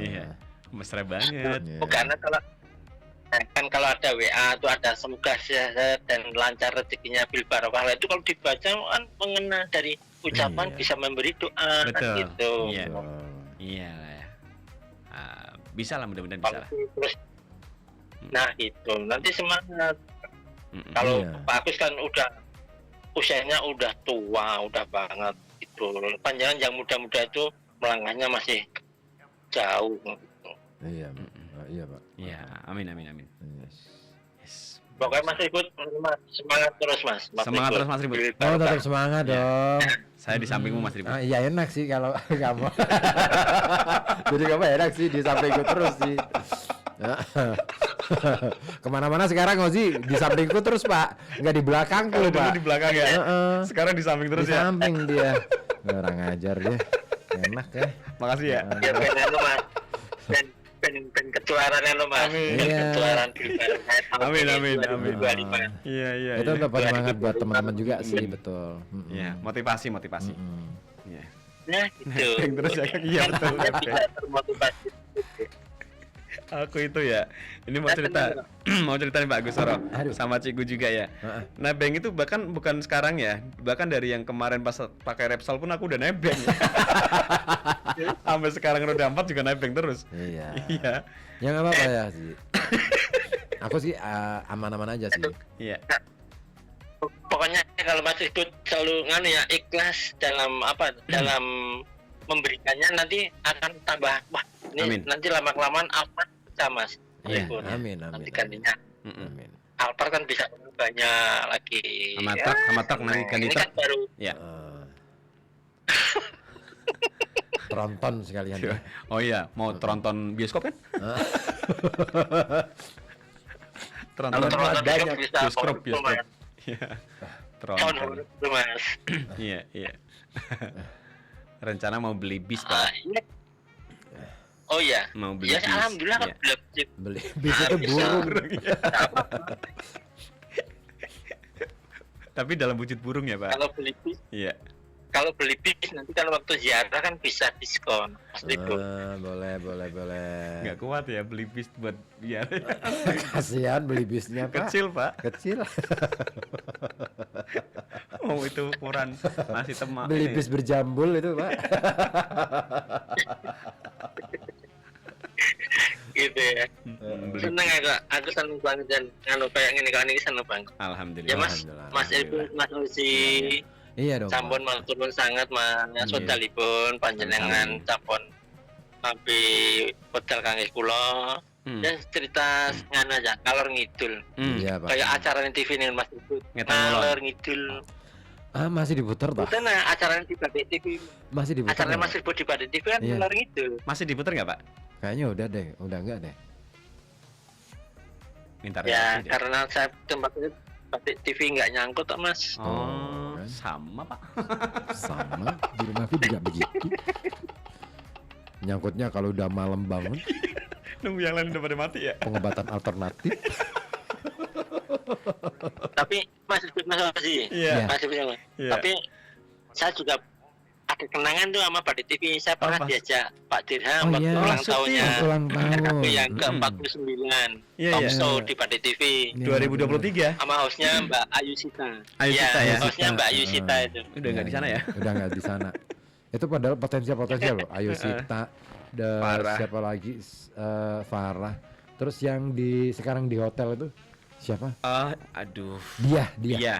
Iya. Mesra banget. karena kalau ada WA itu ada semoga sehat dan lancar rezekinya bil barokah itu kalau dibaca kan mengena dari ucapan bisa memberi doa. Betul. Gitu. Iya lah ya. Bisa lah mudah-mudahan bisa lah. Terus, nah gitu nanti semangat. Kalau Pak Agus kan udah usianya udah tua udah banget gitu. Panjangan yang muda-muda itu melangkahnya masih jauh. Iya, iya Pak. Iya, amin. Yes. Pokoknya Mas Ribut semangat terus Mas. Semangat terus Mas Ribut. Oh tetap semangat dong. Saya di sampingmu Mas Ribut. Iya enak sih kalau kamu. Jadi kamu enak sih di sampingku terus sih. Kemana-mana sekarang Ozi di sampingku terus Pak, nggak di belakangku Pak. Dulu di belakang ya. Sekarang di samping terus di ya. Samping dia. Orang ajar dia. Enak ya. Makasih ya. Ya benar lu Mas. Ben ketularannya lo Mas. Ketularan bil barokah. Amin. Iya. Itu udah semangat buat teman-teman juga sih, betul. Iya, motivasi. Iya. Nah, gitu. Terus ya, iya betul. Bisa termotivasi. Aku itu ya, ini mau cerita nih Pak Agus Soro sama Ciku juga ya. Nebeng itu bahkan bukan sekarang ya, bahkan dari yang kemarin pas pakai Repsol pun aku udah nebeng. Sampai sekarang roda 4 juga nebeng terus. Iya. Ya nggak apa-apa ya sih. Aku sih aman-aman aja sih. Iya. Pokoknya kalau Mas Ribut selalu ikhlas dalam dalam memberikannya nanti akan tambah wah ini nanti lama-kelamaan apa Mas. Amin. Nanti gantinya. Alphard kan bisa banyak lagi. Sama truk nanti ganti truk. Kan baru. Ya. Tronton sekalian. Ya. Oh iya, mau tronton bioskop kan? Tronton banyak bioskop. Iya. Tronton. Mas. Iya. Rencana mau beli bis Pak. Oh iya. Mau beli bis. Alhamdulillah kan beli bis itu burung. Tapi dalam wujud burung ya Pak. Kalau beli bis. Iya. Kalau beli bis nanti kalau waktu ziarah kan bisa diskon. Boleh. Nggak kuat ya beli bis buat biar. Kasihan beli bisnya Pak. Kecil. Oh itu ukuran masih temak. Beli bis berjambul itu Pak. Gitu ya. Seneng aku seneng banget dan kayak gini seneng banget. Alhamdulillah. Ya Mas Ibu, Mas Uzi. Iya dong. Sampun maturun sangat Mas Sodalipun panjenengan sampun sampai hotel kangge kula. Ya cerita ngana aja ngalor ngidul. Iya Pak. Kayak acara TV nih Mas Ibu. Ngalor ngidul. Masih diputar Pak? Betul nah acara di Batik TV. Masih diputar. Acara Mas Ibu di Batik TV kan ngalor ngidul. Masih diputar nggak Pak? Kayaknya udah enggak deh. Minta ya karena saya tempat itu batik TV nggak nyangkut tak Mas. Oh, kan? sama Pak. Sama, di rumahku juga begitu. Nyangkutnya kalau udah malam bangun, Nunggu yang lain udah pada mati ya. pengobatan alternatif. Tapi Mas Haji, Iya. Mas Haji, Iya. tapi saya juga ada kenangan tuh sama batik TV. Saya pernah Apa? diajak Pak Dirham Oh, waktu iya. ulang tahunnya Ulang tahun. RKP yang Mm-mm. ke-49 Iya, talk iya. show di batik TV. Iya, 2023. Sama hostnya Mbak Ayu Sita. Ayu Iya, Sita ya. hostnya Mbak Ayu Sita itu. Udah nggak di sana ya? Udah nggak di sana. Itu padahal potensial loh. Ayu Sita, Farah. siapa lagi? Farah. Terus yang sekarang di hotel itu siapa? Aduh. Dia. Iya.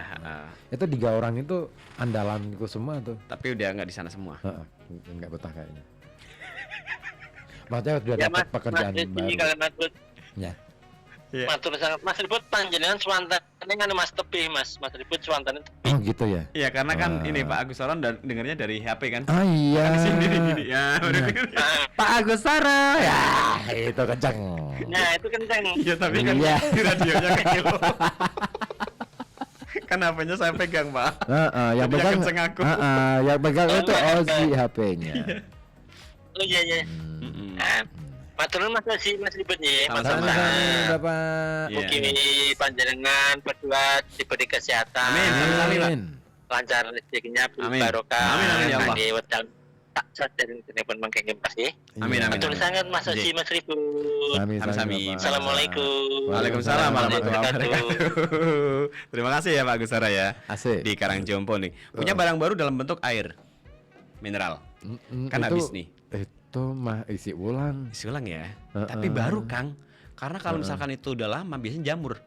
Itu 3 orang itu andalanku semua tuh. Tapi udah nggak di sana semua. Heeh, nggak betah kayaknya. Maksudnya udah Ya dapat Mas, pekerjaan Mas baru. kalau matur Ya. Iya. matur sangat Mas Ribut panjenengan swanten kan Mas Tepi Mas Ribut swanten Oh gitu ya. Iya, karena kan Ah. ini Pak Agus Saron dan dengarnya dari HP kan. Ah iya. Kan di sini gini. Ya, baru Iya. dengar. Pak Agus Sara. Ya, itu kenceng. Nah itu kenceng. Iya, tapi kan Iya. di radionya kecil. Kan HP-nya saya pegang, Pak. Yang Jadi pegang kenceng aku. yang pegang itu Ozi HP-nya. Oh iya iya. Mm-mm. Nah, matur nuwun Mas Haji, Mas Ribut ya. Sama-sama. Sama-sama, Bapak. Iya. Mugi panjenengan berdua diberi kesehatan. Amin, sami-sami, Pak. Lancar rezekinya Amin. barokah. Amin, amin, ya Allah. Kangge wedal tak sadar jenengan mangke Mas ya. Amin, amin. Betul sangat Mas Haji, Iya. Mas Ribut. Sami-sami. Bapak. Assalamualaikum. Waalaikumsalam warahmatullahi wabarakatuh. Terima kasih ya Pak Agus Sara ya. Asik. Di Karangjompo nih. Punya barang baru dalam bentuk air mineral. Kan Itu- habis nih. Itu mah isi ulang. Isi ulang ya. Heeh. Tapi baru Kang. Karena kalau misalkan itu udah lama biasanya jamur.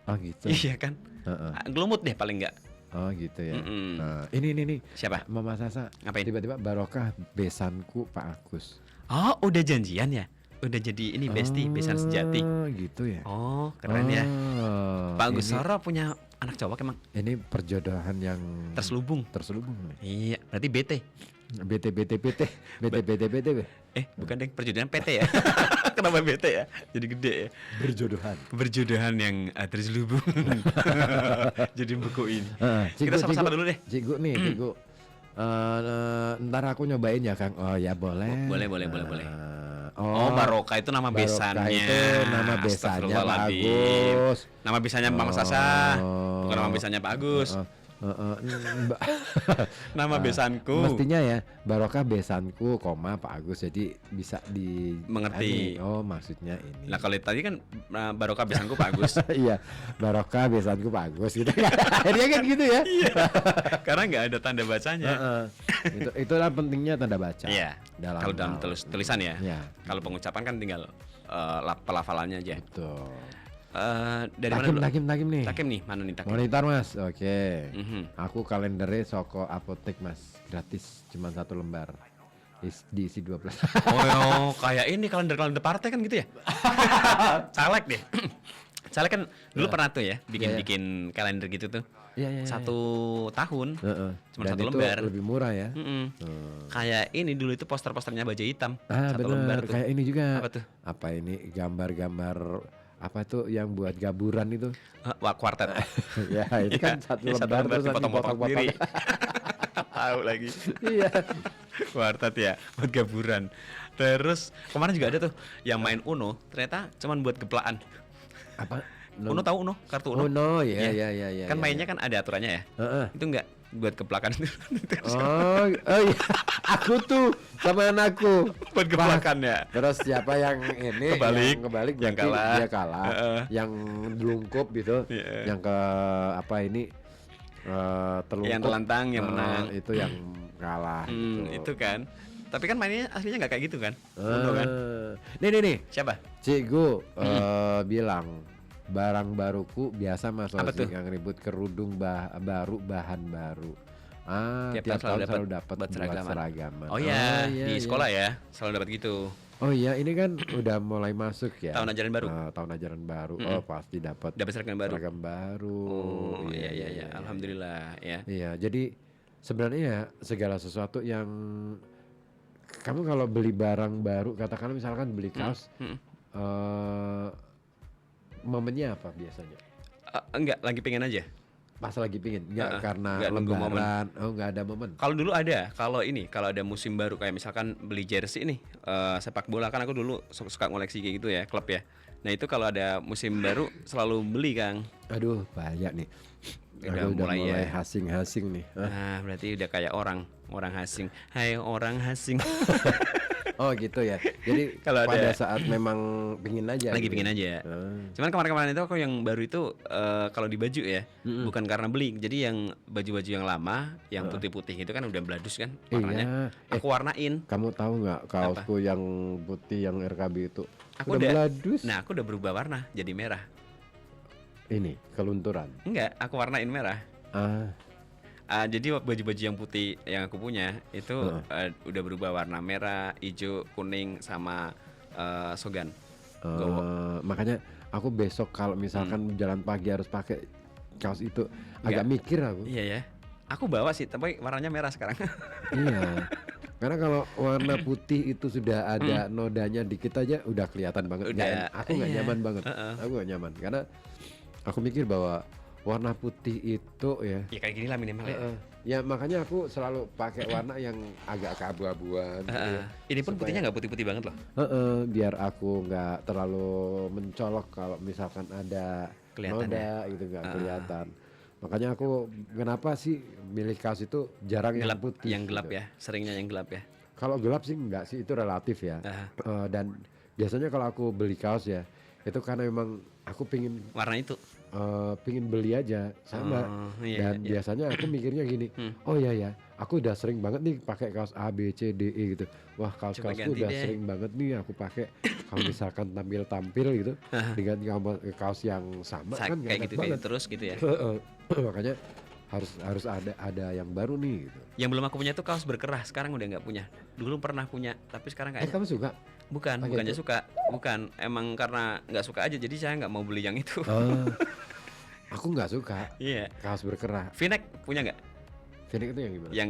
Oh gitu. Iya kan? Heeh. Gelumut deh paling enggak. Oh gitu ya. Mm-mm. Nah, ini Siapa? Mama Sasa. Ngapain? Tiba-tiba barokah besanku Pak Agus. Oh, udah janjian ya? Udah jadi ini bestie, besan sejati. Oh gitu ya. Oh, keren ya. Oh, Pak Agus ini- Sara punya anak cowok emang Ini perjodohan yang terselubung. terselubung nih. Iya, berarti BT. BT. Bukan deh, perjodohan PT ya. Kenapa BT ya? Jadi gede ya. Berjodohan. Berjodohan yang terselubung. Jadi buku ini. Cikgu, Kita sama-sama dulu deh. Cikgu nih, Cikgu. Ntar aku nyobain ya Kang. Oh ya boleh. Boleh. Oh, Barokah itu nama Barokah besannya. itu nama besannya Pak Astagfirullahaladzim. Agus. Nama besannya Mama Sasa. Bukan nama besannya Pak Agus. Mbak. Nama besanku. Mestinya ya barokah besanku, Pak Agus, jadi bisa di Mengerti. Oh maksudnya ini. Nah kalau tadi kan barokah besanku Pak Agus. Iya, barokah besanku Pak Agus gitu. Akhirnya kan gitu ya. Iya. Karena nggak ada tanda bacanya. Itulah pentingnya tanda baca. Iya. Kalau dalam hal. tulisan ya. Ya, Kalau pengucapan kan tinggal pelafalannya aja. betul. Dari mana dulu? Takim nih. Takim nih, mana nih Takim? Monitor Mas, oke. Mhm. Aku kalendernya Soko Apotek Mas, gratis, cuma 1 lembar. Diisi 12. Oh, kayak ini kalender partai kan gitu ya? Caleg deh. Caleg kan dulu pernah tuh ya bikin kalender gitu tuh. Iya. 1 tahun. Cuma Dan 1 itu lembar. lebih murah ya. Mm-mm. Kayak ini dulu itu poster-posternya Baja Hitam. Ah 1 lembar benar, tuh. kayak ini juga. Apa tuh? Apa ini gambar-gambar apa tuh yang buat gaburan itu? Wah, kuartet. Ya itu kan satu Ya, lembar terus nanti dipotong-potong potong-potong. sendiri. Tahu lagi. Iya. Kuartet ya, buat gaburan. Terus kemarin juga ada tuh yang main Uno, ternyata cuman buat geplaan. Apa? Uno tahu Uno? Kartu Uno? Uno ya. Kan mainnya kan ada aturannya ya. Heeh. Itu enggak buat geplakan itu. Oh iya. Aku tuh sama anakku. Buat geplakan ya. Terus siapa yang ini Kebalik. yang Yang berarti kalah. dia kalah. Yang delungkup gitu. Iya. Yang ke apa ini telungkup. Yang telantang yang menang. Itu yang kalah gitu. Itu kan. Tapi kan mainnya aslinya nggak kayak gitu kan? Uno kan. Nih. Siapa? Cikgu bilang barang baruku biasa Mas Apa Ozi tuh? yang ribut kerudung baru bahan baru. Tiap tahun selalu dapat buat seragaman. seragaman. Oh iya, di sekolah ya selalu dapat gitu. Oh iya, ini kan udah mulai masuk ya. Tahun ajaran baru. Tahun ajaran baru. Oh, pasti dapat Seragam baru. seragam baru. Oh iya. Alhamdulillah ya. Iya, jadi sebenarnya ya segala sesuatu yang kamu kalau beli barang baru, katakanlah misalkan beli kaos, momennya apa biasanya? Enggak, lagi pengen aja. Pas lagi pingin, enggak karena enggak nunggu lebaran. Oh, enggak ada momen. Kalau dulu ada, kalau ada musim baru kayak misalkan beli jersey nih, sepak bola kan aku dulu suka ngoleksi kayak gitu ya, klub ya. Nah itu kalau ada musim baru selalu beli Kang. Aduh, bahaya nih. Udah mulai ya. Hasing-hasing nih. Nah berarti udah kayak orang asing. Hai orang asing. Oh gitu ya. Jadi Kalau pada ada- saat memang pingin aja. Lagi gitu. pingin aja. Cuman kemarin-kemarin itu aku yang baru itu kalau di baju ya, bukan karena beli. Jadi yang baju-baju yang lama, yang putih-putih itu kan udah bladus kan warnanya. Iya. Aku warnain. Kamu tahu nggak kaosku yang putih yang RKB itu? Aku udah udah bladus. Nah, aku udah berubah warna jadi merah. Ini kelunturan. Enggak, aku warnain merah. Jadi baju-baju yang putih yang aku punya itu udah berubah warna merah, hijau, kuning sama sogan. Gowo. Makanya aku besok kalau misalkan jalan pagi harus pakai kaos itu agak mikir aku. Iya ya. Aku bawa sih, tapi warnanya merah sekarang. Iya. Karena kalau warna putih itu sudah ada nodanya dikit aja udah kelihatan banget. Udah, Aku nggak iya. nyaman banget. Aku nggak nyaman karena aku mikir bahwa warna putih itu ya. Ya kayak gini lah minimal ya. Ya makanya aku selalu pakai warna yang agak keabu-abuan. gitu ya. Ini pun putihnya nggak putih-putih banget loh. Biar aku nggak terlalu mencolok kalau misalkan ada Kelihatan noda gitu nggak kelihatan. Makanya aku kenapa sih milih kaos itu jarang yang putih. Yang gelap gitu. ya, seringnya yang gelap ya. Kalau gelap sih enggak sih, itu relatif ya. Dan biasanya kalau aku beli kaos ya itu karena memang aku pingin Warna itu. pingin beli aja sama. Iya, Dan biasanya aku mikirnya gini, oh iya ya, aku udah sering banget nih pakai kaos A, B, C, D, E gitu. Wah kaos-kaosku ganti udah deh. sering banget nih aku pakai. Kalau misalkan tampil gitu, diganti kaos yang sama kan nggak Kayak enak gitu banget. terus gitu ya. Makanya harus ada yang baru nih gitu. Yang belum aku punya tuh kaos berkerah, sekarang udah nggak punya. Dulu pernah punya, tapi sekarang kayak Kamu suka? bukannya suka, bukan emang karena nggak suka aja, jadi saya nggak mau beli yang itu. Aku nggak suka Iya. kaos berkerah. V-neck punya nggak? V-neck itu yang gimana? Yang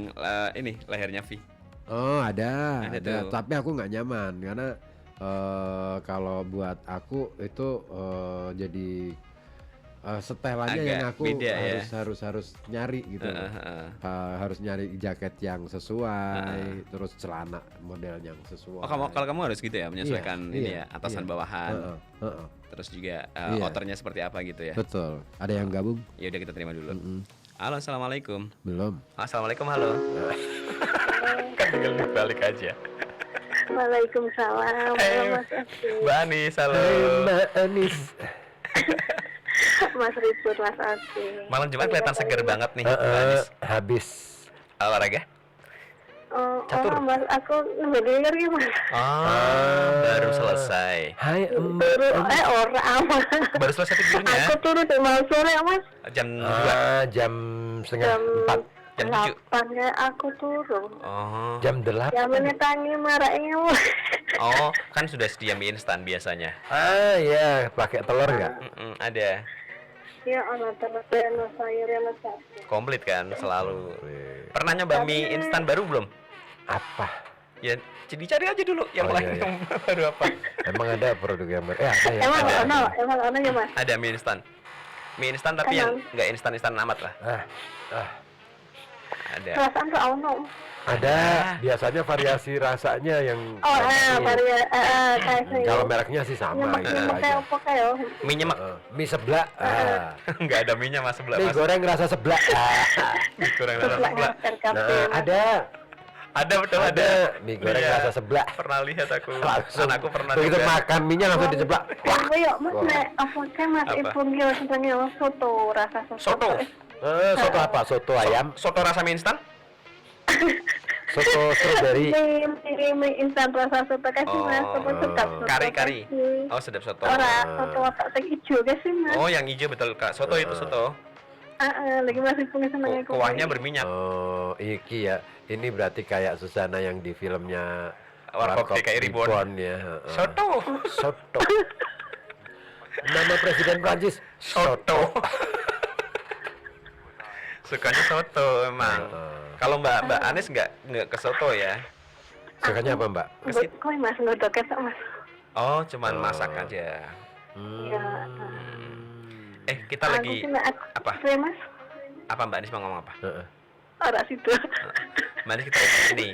ini lehernya V. Oh ada. Ada tuh. Tapi aku nggak nyaman karena kalau buat aku itu jadi setelannya Agak yang aku beda ya. harus nyari gitu. Harus nyari jaket yang sesuai, terus celana model yang sesuai. Oh kalau kamu harus gitu ya, menyesuaikan ini iya, ya, atasan iya. bawahan. Heeh. Terus juga Iya. outernya seperti apa gitu ya. Betul. Ada yang gabung? Ya udah kita terima dulu. Halo, assalamualaikum. Belum. Assalamualaikum, halo. Kan tinggal dibalik aja. Waalaikumsalam. Mas Asti. Mbak Anis, halo. Mbak Anis. Mas Ribut, Mas Asti. Malam Jumat kelihatan seger banget nih, Mbak Anis. Habis. Olahraga? Catur. Mas, aku nunggu denger ya Mas. Baru selesai. Hai Turu, orang amat. Baru selesai tidurnya. Aku turu di malam sore Mas. Jam 2. Jam setengah Jam 4. Jam 7. 8 ya aku turu. Oh. Jam 8. Ya menetangi marahnya Mas. Oh, kan sudah sedia mie instan biasanya. Ya, pakai telur nggak? Ada. Ya anak dan sayurnya Mas Asti. Komplit kan selalu. Pernah nyoba mie instan baru belum? Apa? Ya, dicari aja dulu yang Oh, lain iya. yang baru apa. Emang ada produk yang ada ya? Emang ono ya Mas. Ada mie instan. Mie instan tapi yang nggak instan-instan amat lah. Ada. Perasaan tuh ono. Ada. Biasanya variasi rasanya yang Kayak kalau mereknya sih sama gitu aja. apa kayak Mie nyemek. Mie seblak. Nggak ada mie-nya mas sebelah Mie mas. goreng rasa seblak. Mie goreng rasa sebelah. Ada. Ada betul ada. Mie goreng Iya. rasa seblak. Pernah lihat aku. Langsung. Anakku pernah Begitu juga. makan mie-nya langsung diceblak. Yuk Mas, apa kayak Mas Apa? Ibu gila sebenarnya soto rasa Soto. Soto apa? Soto ayam. Soto rasa mie instan? Soto strawberry. Mie instan rasa soto kasih Mas, soto sedap soto. Kari-kari. kasih. Oh sedap soto. Ora soto watak teh hijau kasih Mas. Oh yang hijau betul kak. Soto itu soto. Lagi masih punya senengnya Kuahnya berminyak. Oh, iki ya. Ini berarti kayak Susana yang di filmnya Warkop DKI Reborn. ya. Soto. Soto. Nama Presiden Prancis Soto. Sukanya soto emang. Kalau Mbak Anis nggak ke soto ya? Sukanya apa Mbak? Kok Mas ngodok Mas. Oh cuman masak aja. Iya. Kita lagi apa? Mas. Apa Mbak Anis mau ngomong apa? Ora situ. Mbak Anis kita ini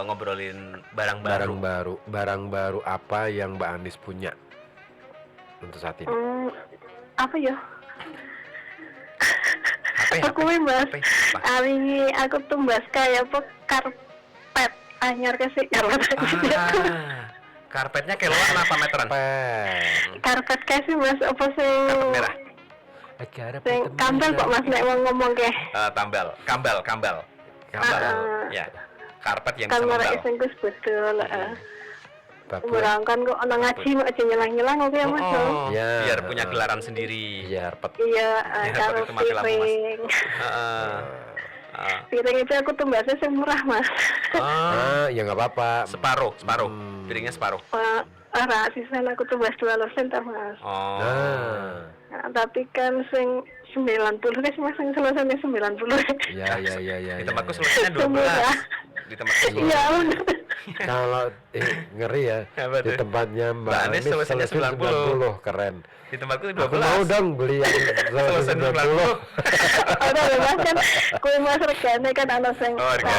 ngobrolin barang baru. Barang baru apa yang Mbak Anis punya untuk saat ini? Apa ya? HP. Aku Mas. Ari aku tumbas kayak apa karpet anyar kesik karpet. Karpetnya kiloan apa meteran? Karpet kasih Mas apa sih? Karpet merah. Kambal kok Mas nek wong ngomong ke. Kambal. Ya. Karpet yang bisa kambal. membal. Kambal Gus betul, Berangkan kok ana ngaji mak aja nyelang-nyelang oke ya Mas. Ya, Biar punya gelaran sendiri. Biar Iya, karo itu mati lampu, Mas. piring. Piring itu aku tumbasnya sing murah Mas. ya nggak apa-apa. Separuh. Piringnya separuh. Ora sisen aku tumbas 2 sen ta Mas. Nah, tapi kan sing 90 kan Mas sing selesainya 90. Ya. Di tempatku selesainya 12. Di tempatku Iya. Kalau ngeri ya. Apa Di tuh? tempatnya Mbak Mbak Anis Anis selesainya selesai 90. Keren. Di tempatku 12. Aku mau dong beli yang selesai 90. Ada ya Mas kan kue Mas regane kan ana sing harga.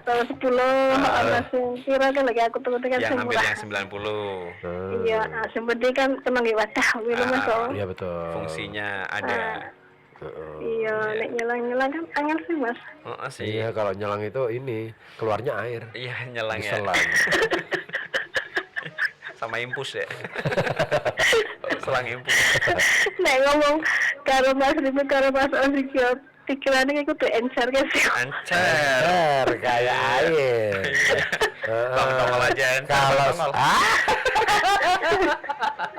110, ana sing kira kan lagi aku tunggu kan Yang sing ambil murah. yang 90. Iya, sing penting kan kena nggih wadah kuwi Mas. Iya betul. Fungsinya ada. Iya, nek nyelang-nyelang kan angel sih Mas. Sih. Iya kalau nyelang itu ini keluarnya air. Iya, nyelang ya. Diselang. Sama impus ya. Selang impus. Nek ngomong karo Mas Ribut karo Mas Osikio pikirannya iku tuh encer kan sih. Ancer. Kayak air. Tongol aja encer. Kalau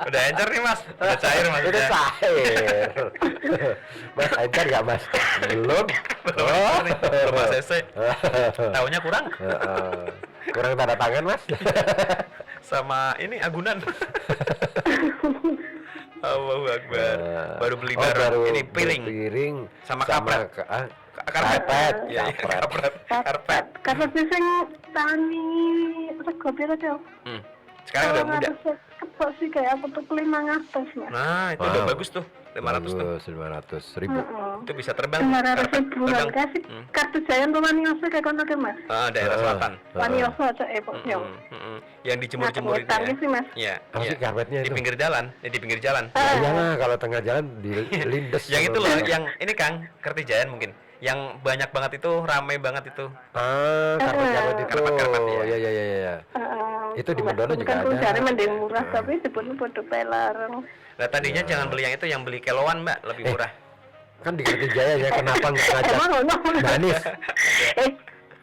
Udah encer nih Mas. Udah cair Mas. udah cair. Mas encer nggak Mas? Belum. Belum ACC. Tahunya kurang. Kurang tanda tangan Mas. Sama ini agunan. Allahu Akbar. Baru beli barang ini piring. Sama karpet. Karpet. Ya, karpet. Karpet sing tani rego piro to? Sekarang udah muda. Kepok sih kayak apa tuh 500 Mas. Nah, itu udah bagus tuh. 500 tuh. 500.000. Itu bisa terbang. 500.000 kasih kartu Jayan tuh Wanioso kayak kono ke Mas. Daerah selatan. Wanioso aja pokoknya. Yang dijemur-jemur itu ya. sih Mas. Iya. Apa sih karpetnya Di itu? pinggir jalan, di pinggir jalan. Iyalah kalau tengah jalan dilindes. Yang itu loh, yang ini Kang, Kertijayan mungkin. Yang banyak banget itu, ramai banget itu. Karpet itu. Karpet, ya. Iya. Itu di Mendono juga kan ada. Cari mending murah tapi sebetulnya podo pelarang. Nah tadinya jangan beli yang itu, yang beli kiloan Mbak, lebih murah. Kan di Kertijaya ya, kenapa nggak ngajak Emang ono. Mbak Anis?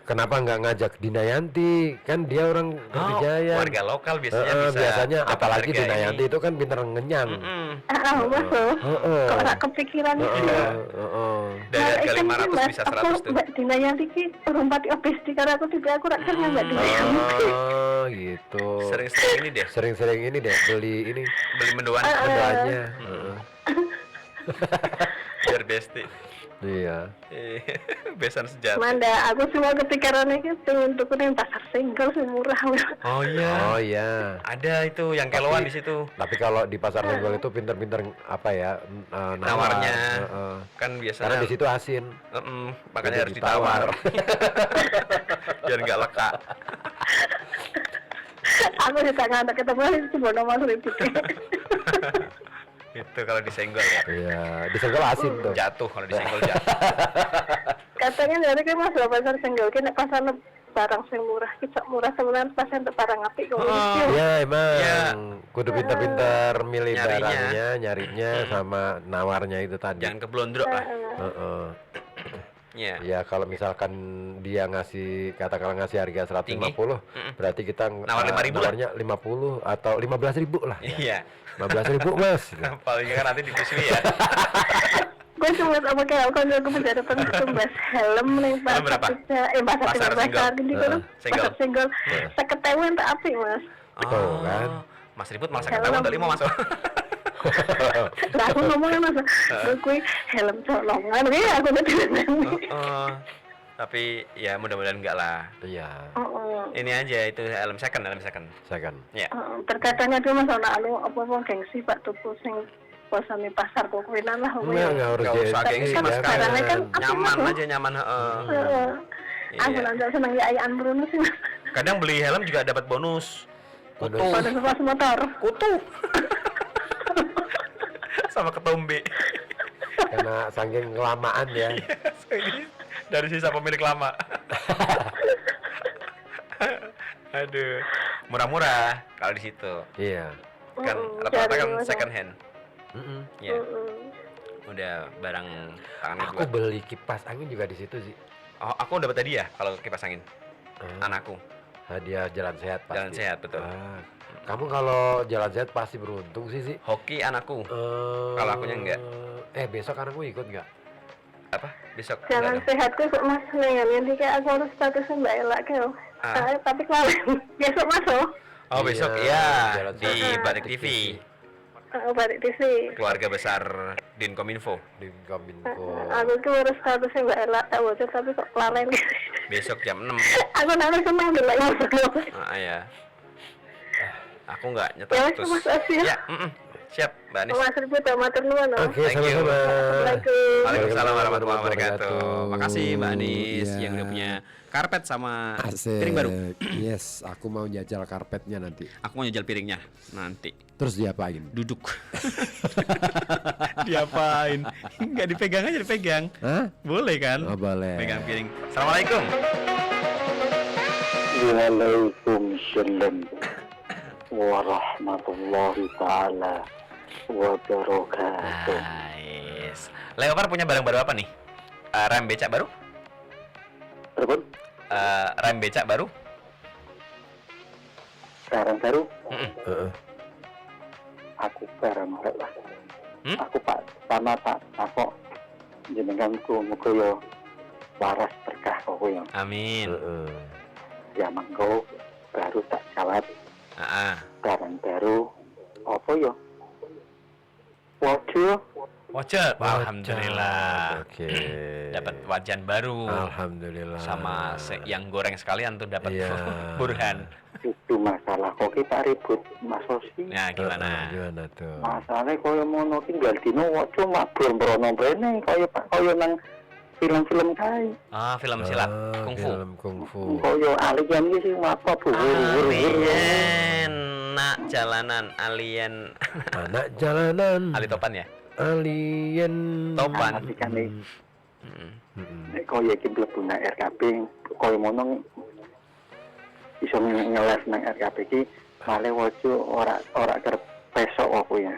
Kenapa nggak ngajak Dinayanti? Kan dia orang Kertijaya. Warga lokal biasanya bisa. Biasanya dapat apalagi harga Dinayanti ini. itu kan pinter ngenyang. Mas. Kok nggak kepikiran itu? Dari harga 500 bisa 100 tuh. Mbak Dinayanti ki rumpat obesti karena aku tiba aku rak kenal Mbak Dinayanti. Gitu. Sering-sering ini deh, Sering-sering ini. beli mendoan. Mendoannya. Biar besti. Iya. Besan sejati. Manda, aku semua kepikiran iki pengen tuku ning pasar single sing murah. Oh iya. Ada itu yang kiloan di situ. Tapi kalau di pasar Senggol itu pinter-pinter apa ya Nawarnya. Kan biasanya. Karena di situ asin. Makanya Jadi harus ditawar. Biar nggak leka. Aku ditanya anak ketemu itu cuma nomor ribut. Itu kalau disenggol ya. Iya, di Senggol asin tuh. Jatuh kalau disenggol jatuh. Katanya dari kan Mas pasar single ki nek pasar barang sing murah ki sak murah sebenarnya pas entuk barang apik kok. Iya emang. Ya. Kudu pinter-pinter milih Nyarinya. barangnya, nyarinya sama nawarnya itu tadi. Jangan keblondrok lah. Iya. Ya kalau misalkan dia katakanlah ngasih harga 150, berarti kita Nawar 5.000 lah. nawarnya 50 atau 15.000 lah. Iya. 15.000 Mas. Paling kan nanti dipisui ya. Gue cuma apa kayak aku juga menjadi tumbas helm nih Helm berapa? pasar Pasar gini kan single. pasar single seketewan tak apik Mas. Tuh kan. Mas Ribut malah saya ketahuan tadi mau masuk. Lah aku ngomongnya Mas, gue helm colongan ya aku udah Tapi ya mudah-mudahan enggak lah. Iya. Ini aja itu helm second. Second. Ya. Terkadangnya tuh Mas ana anu apa gengsi Pak tuku sing posone pasar kok kuwinan lah. Enggak harus Nggak usah gengsi Kan mas barangnya kan nyaman apa, aja nyaman. Heeh. Aku Iya. nanti seneng ya ayaan Bruno sih. Kadang beli helm juga dapat bonus. Kutu. Pada sepatu motor. Kutu. Sama ketombe. karena saking kelamaan ya. Dari sisa pemilik lama. Aduh, murah-murah kalau di situ. Iya. Kan rata-rata kan second hand. Ya. Udah barang tangan Aku beli kipas angin juga di situ sih. Oh, aku dapat tadi ya kalau kipas angin. Anakku. Hadiah jalan sehat pasti. Jalan sehat betul. Kamu kalau jalan sehat pasti beruntung sih. Hoki anakku. Kalau akunya enggak. Besok anakku ikut enggak? Apa? Besok. Jalan sehatku kok mas nengan nanti kayak aku harus statusnya Mbak Ella kayak. Tapi kemarin besok masuk. Oh besok Iya, ya jalan di sehat. Batik TV. Balik TV. Keluarga besar Dinkominfo. Di Kominfo. Aku tuh harus statusnya Mbak Ella tak bocor tapi kok kelalen. Besok jam 6. Aku nanti senang dulu ya. Ya. Aku nggak nyetok Ya, terus. Mas Asia. Ya, siap, Mbak Anis. Mas Ribut matur nuwun. Oke, Thank you. sama-sama. Assalamualaikum. Waalaikumsalam warahmatullahi wabarakatuh. Wabarakatuh. Makasih Mbak Anis Iya. yang udah punya karpet sama Asik. piring baru. Yes, aku mau jajal karpetnya nanti. Aku mau nyejal piringnya nanti. Terus diapain? Duduk. Diapain? Nggak dipegang aja dipegang. Hah? Boleh kan? Oh, boleh. Pegang piring. Assalamualaikum. Waalaikumsalam warahmatullahi taala wabarakatuh. Nice. Leopard punya barang baru apa nih? Rem becak baru? Telepon Rem becak baru? barang baru. Heeh. Aku barang baru lah. Hmm? Aku pak sama tak kok jenengan ku muga yo waras berkah kok yo. Amin. Heeh. Ya mangko baru tak jawab barang baru apa yo? Waduh, Voucher. Alhamdulillah. Oke. Dapat wajan baru. Alhamdulillah. Sama yang goreng sekalian tuh dapat Iya. burhan. itu masalah kok kita ribut Mas Sosi. Nah, gimana? Gimana tuh? Masalahnya kaya mono tinggal dino waca mak brono brene kaya nang film-film kae. Film silat kungfu. Film kungfu. Kaya alien iki sing apa Alien, nak jalanan alien. Anak jalanan. Ali Topan ya? Alien. Topan. kan nek kaya iki mlebu nang RKB kaya mono iso ngeles nang RKB iki male waca ora kerep pesok apa ya.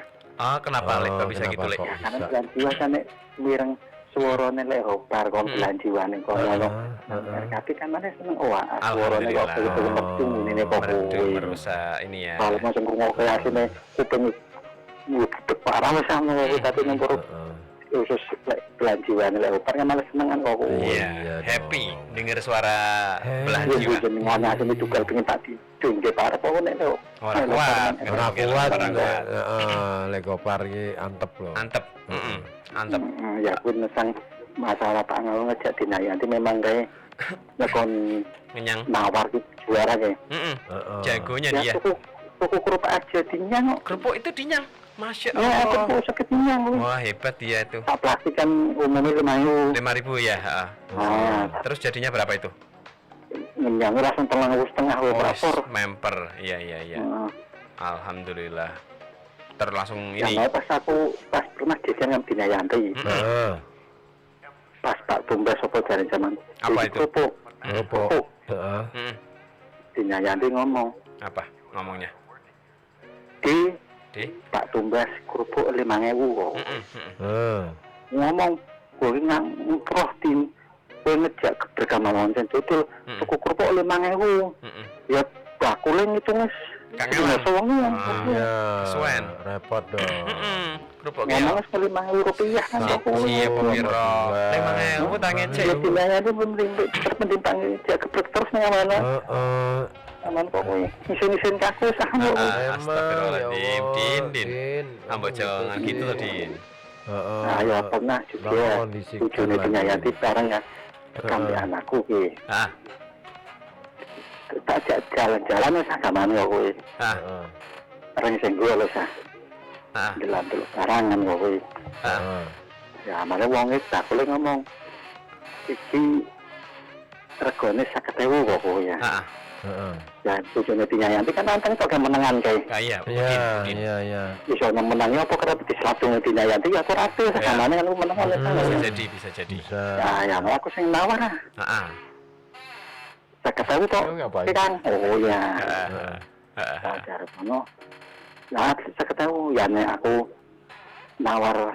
Kenapa Lek kok bisa kenapa gitu Lek? kok? Ya karena bulan jiwa kan nek mireng suarane lek hobar kon bulan jiwane kok ngono. RKB kan mana seneng suarane kok belum merdu ngene kok Merdu merusak ini ya. kalau macam ngomong ke asine kuping itu parah sama tapi nomor khusus belah jiwane lek hobar kan malah seneng kan kok. Iya, happy dengar suara belah Iya, jiwa. jenengan asine juga pengen tak didungke parah kok nek lho. Orang kuat, Ora kuat. orang kuat. Legopar iki antep loh. Antep. Antep. Ya pun nesang masalah Pak Ngau ngejak dinayanti memang kayak nekon Ngenyang. nawar ki juara kayak. Jagonya dia. Ya tuku kerupuk aja dinyang kok. Kerupuk itu dinyang. Masya Ya aku Allah. tuh sakit dinyang lu. Wah, hebat dia itu. Tak plastik kan umumnya 5.000. 5.000 ya. Nah, Terus jadinya berapa itu? ngenyang langsung 3.500 Oh, berapor. memper. Iya. Alhamdulillah. Terlangsung Yang ini. mau pas pernah jajan dengan Dinayanti. Pas Pak Tumbas apa dari zaman. Apa itu? Kerupuk. Kerupuk. Heeh. Dinayanti ngomong. Apa ngomongnya? Di Di? Pak Tumbas kerupuk 5.000 kok. Ngomong gue ngamproh tim gue ngejak bersama Monsen tutul tuku kerupuk 5.000 ya bakuling itu mas Kangelan. soalnya Ya. Kesuwen. Repot dong. Kerupuk ngomong ya. 5.000 rupiah kan Siap, aku Iya, pemiro. 5.000 tangan cek. ya tindakannya itu penting panggil jak gebrek terus nih mana aman kok gue isin kaku sama Astagfirullahaladzim, Din. Ambok jangan gitu loh, Din. nah ya pernah juga tujuannya Dinayanti bareng ya sampai anakku ki tak jalan-jalan ya sama nih gue rengseng gue loh sah delok barangan kok kuwi. Ya malah wong iki tak boleh ngomong. Iki regane 50.000 kok kuwi ya. Ya bojone Dinyayanti kan nantang kok menengan kae. Iya. Iso menangnya apa kerep dislatung Dinyayanti ya ora ate sakamane kan menengan. Bisa jadi. Ya malah aku sing nawar. Heeh. 50.000 tok. Kan. Oh ya. Wajar ngono. Nah, 50.000 ya nek aku nawar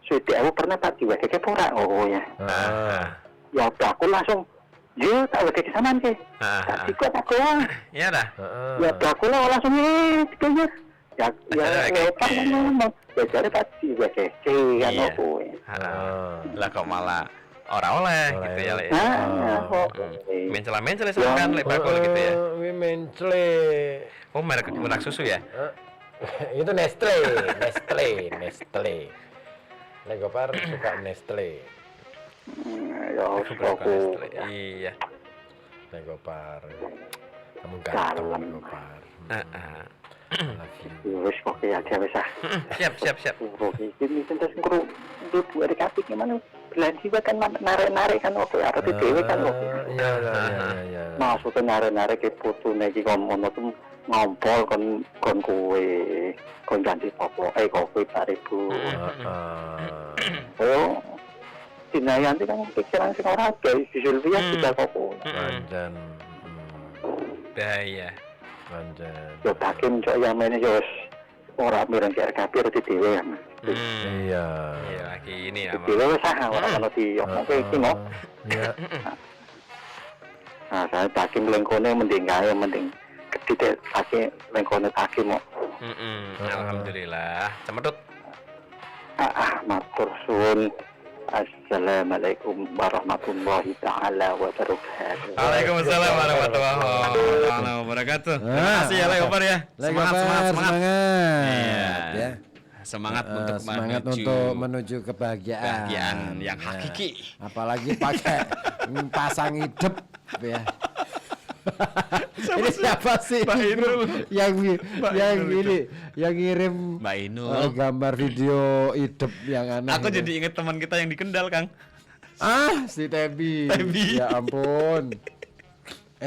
70.000 pernah tak diwekeke ora oh ya. Ya aku langsung yo tak wekeke sampean ki. Tak ikut aku. Iya dah. Ya aku langsung dikaya. Ya lepas ngomong. Ya jare tak diwekeke kan aku. Lah kok malah ora oleh gitu ya lek. Mencela-mencela sampean lek bakul gitu ya. Mencele. Oh, merek susu ya? Itu Nestle. Lek Gopar suka Nestle. Ya aku. Iya. Lek Gopar. Kamu ganteng Lek Gopar. Wis kok ya wis ah. Siap. Ini tentu ngru buat dikasih gimana? Belan juga kan narik-narik kan oke, arep dhewe kan oke. Iya. Maksudnya narik-narik ke putune iki kon ngono tuh ngompol kon kowe kon ganti popo kowe 4.000. Oh. Dinyayanti kan pikiran sing ora akeh, Silvia juga kok. Anjan. Bahaya. Anjan. Yo takim cok yang mene yo ora mireng kaya kabeh di dhewe kan. Iya. Iya lagi ini ya. Dhewe wis ora ono diomongke iki mo. Iya. Nah, saya takim lengkone mending gede take lengkone takim mo. Alhamdulillah. Cemedut. Matur suwun. Assalamualaikum warahmatullahi taala wabarakatuh. Waalaikumsalam warahmatullahi wabarakatuh. Terima kasih ya Gopar ya. Semangat. Iya. Semangat untuk menuju kebahagiaan yang hakiki. Apalagi pakai pasang hidup ya. Ini siapa sih Mbak Inul yang ngirim Mbak Inul gambar video hidup yang aneh. Aku jadi inget teman kita yang di Kendal, Kang. Si Tebi. Ya ampun.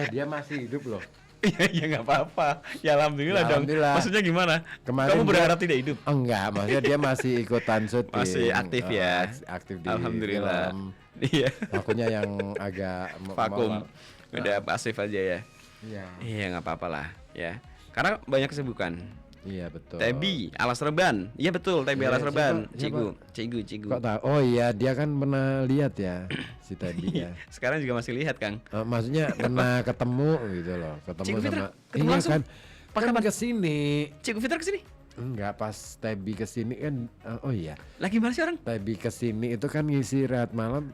Dia masih hidup loh. Iya nggak apa-apa. Ya alhamdulillah dong. Maksudnya gimana? Kamu berharap tidak hidup? Enggak, maksudnya dia masih ikutan syuting. Masih aktif ya. Aktif di alhamdulillah. Film. Iya. Akunya yang agak vakum. Udah pasif aja ya. Iya nggak apa-apa lah ya. Karena banyak kesibukan. Iya betul. Tebi alas reban. Iya betul, Tebi alas reban. Cigu. Kok tahu? Oh iya, dia kan pernah lihat ya si Tebi ya. Sekarang juga masih lihat, Kang. Maksudnya pernah ketemu gitu loh. Ketemu sama ketemu langsung. Kan kesini. Cigu Fitra kesini? Enggak, pas Tebi kesini kan. Oh iya. Lagi mana sih orang? Tebi kesini itu kan ngisi rehat malam.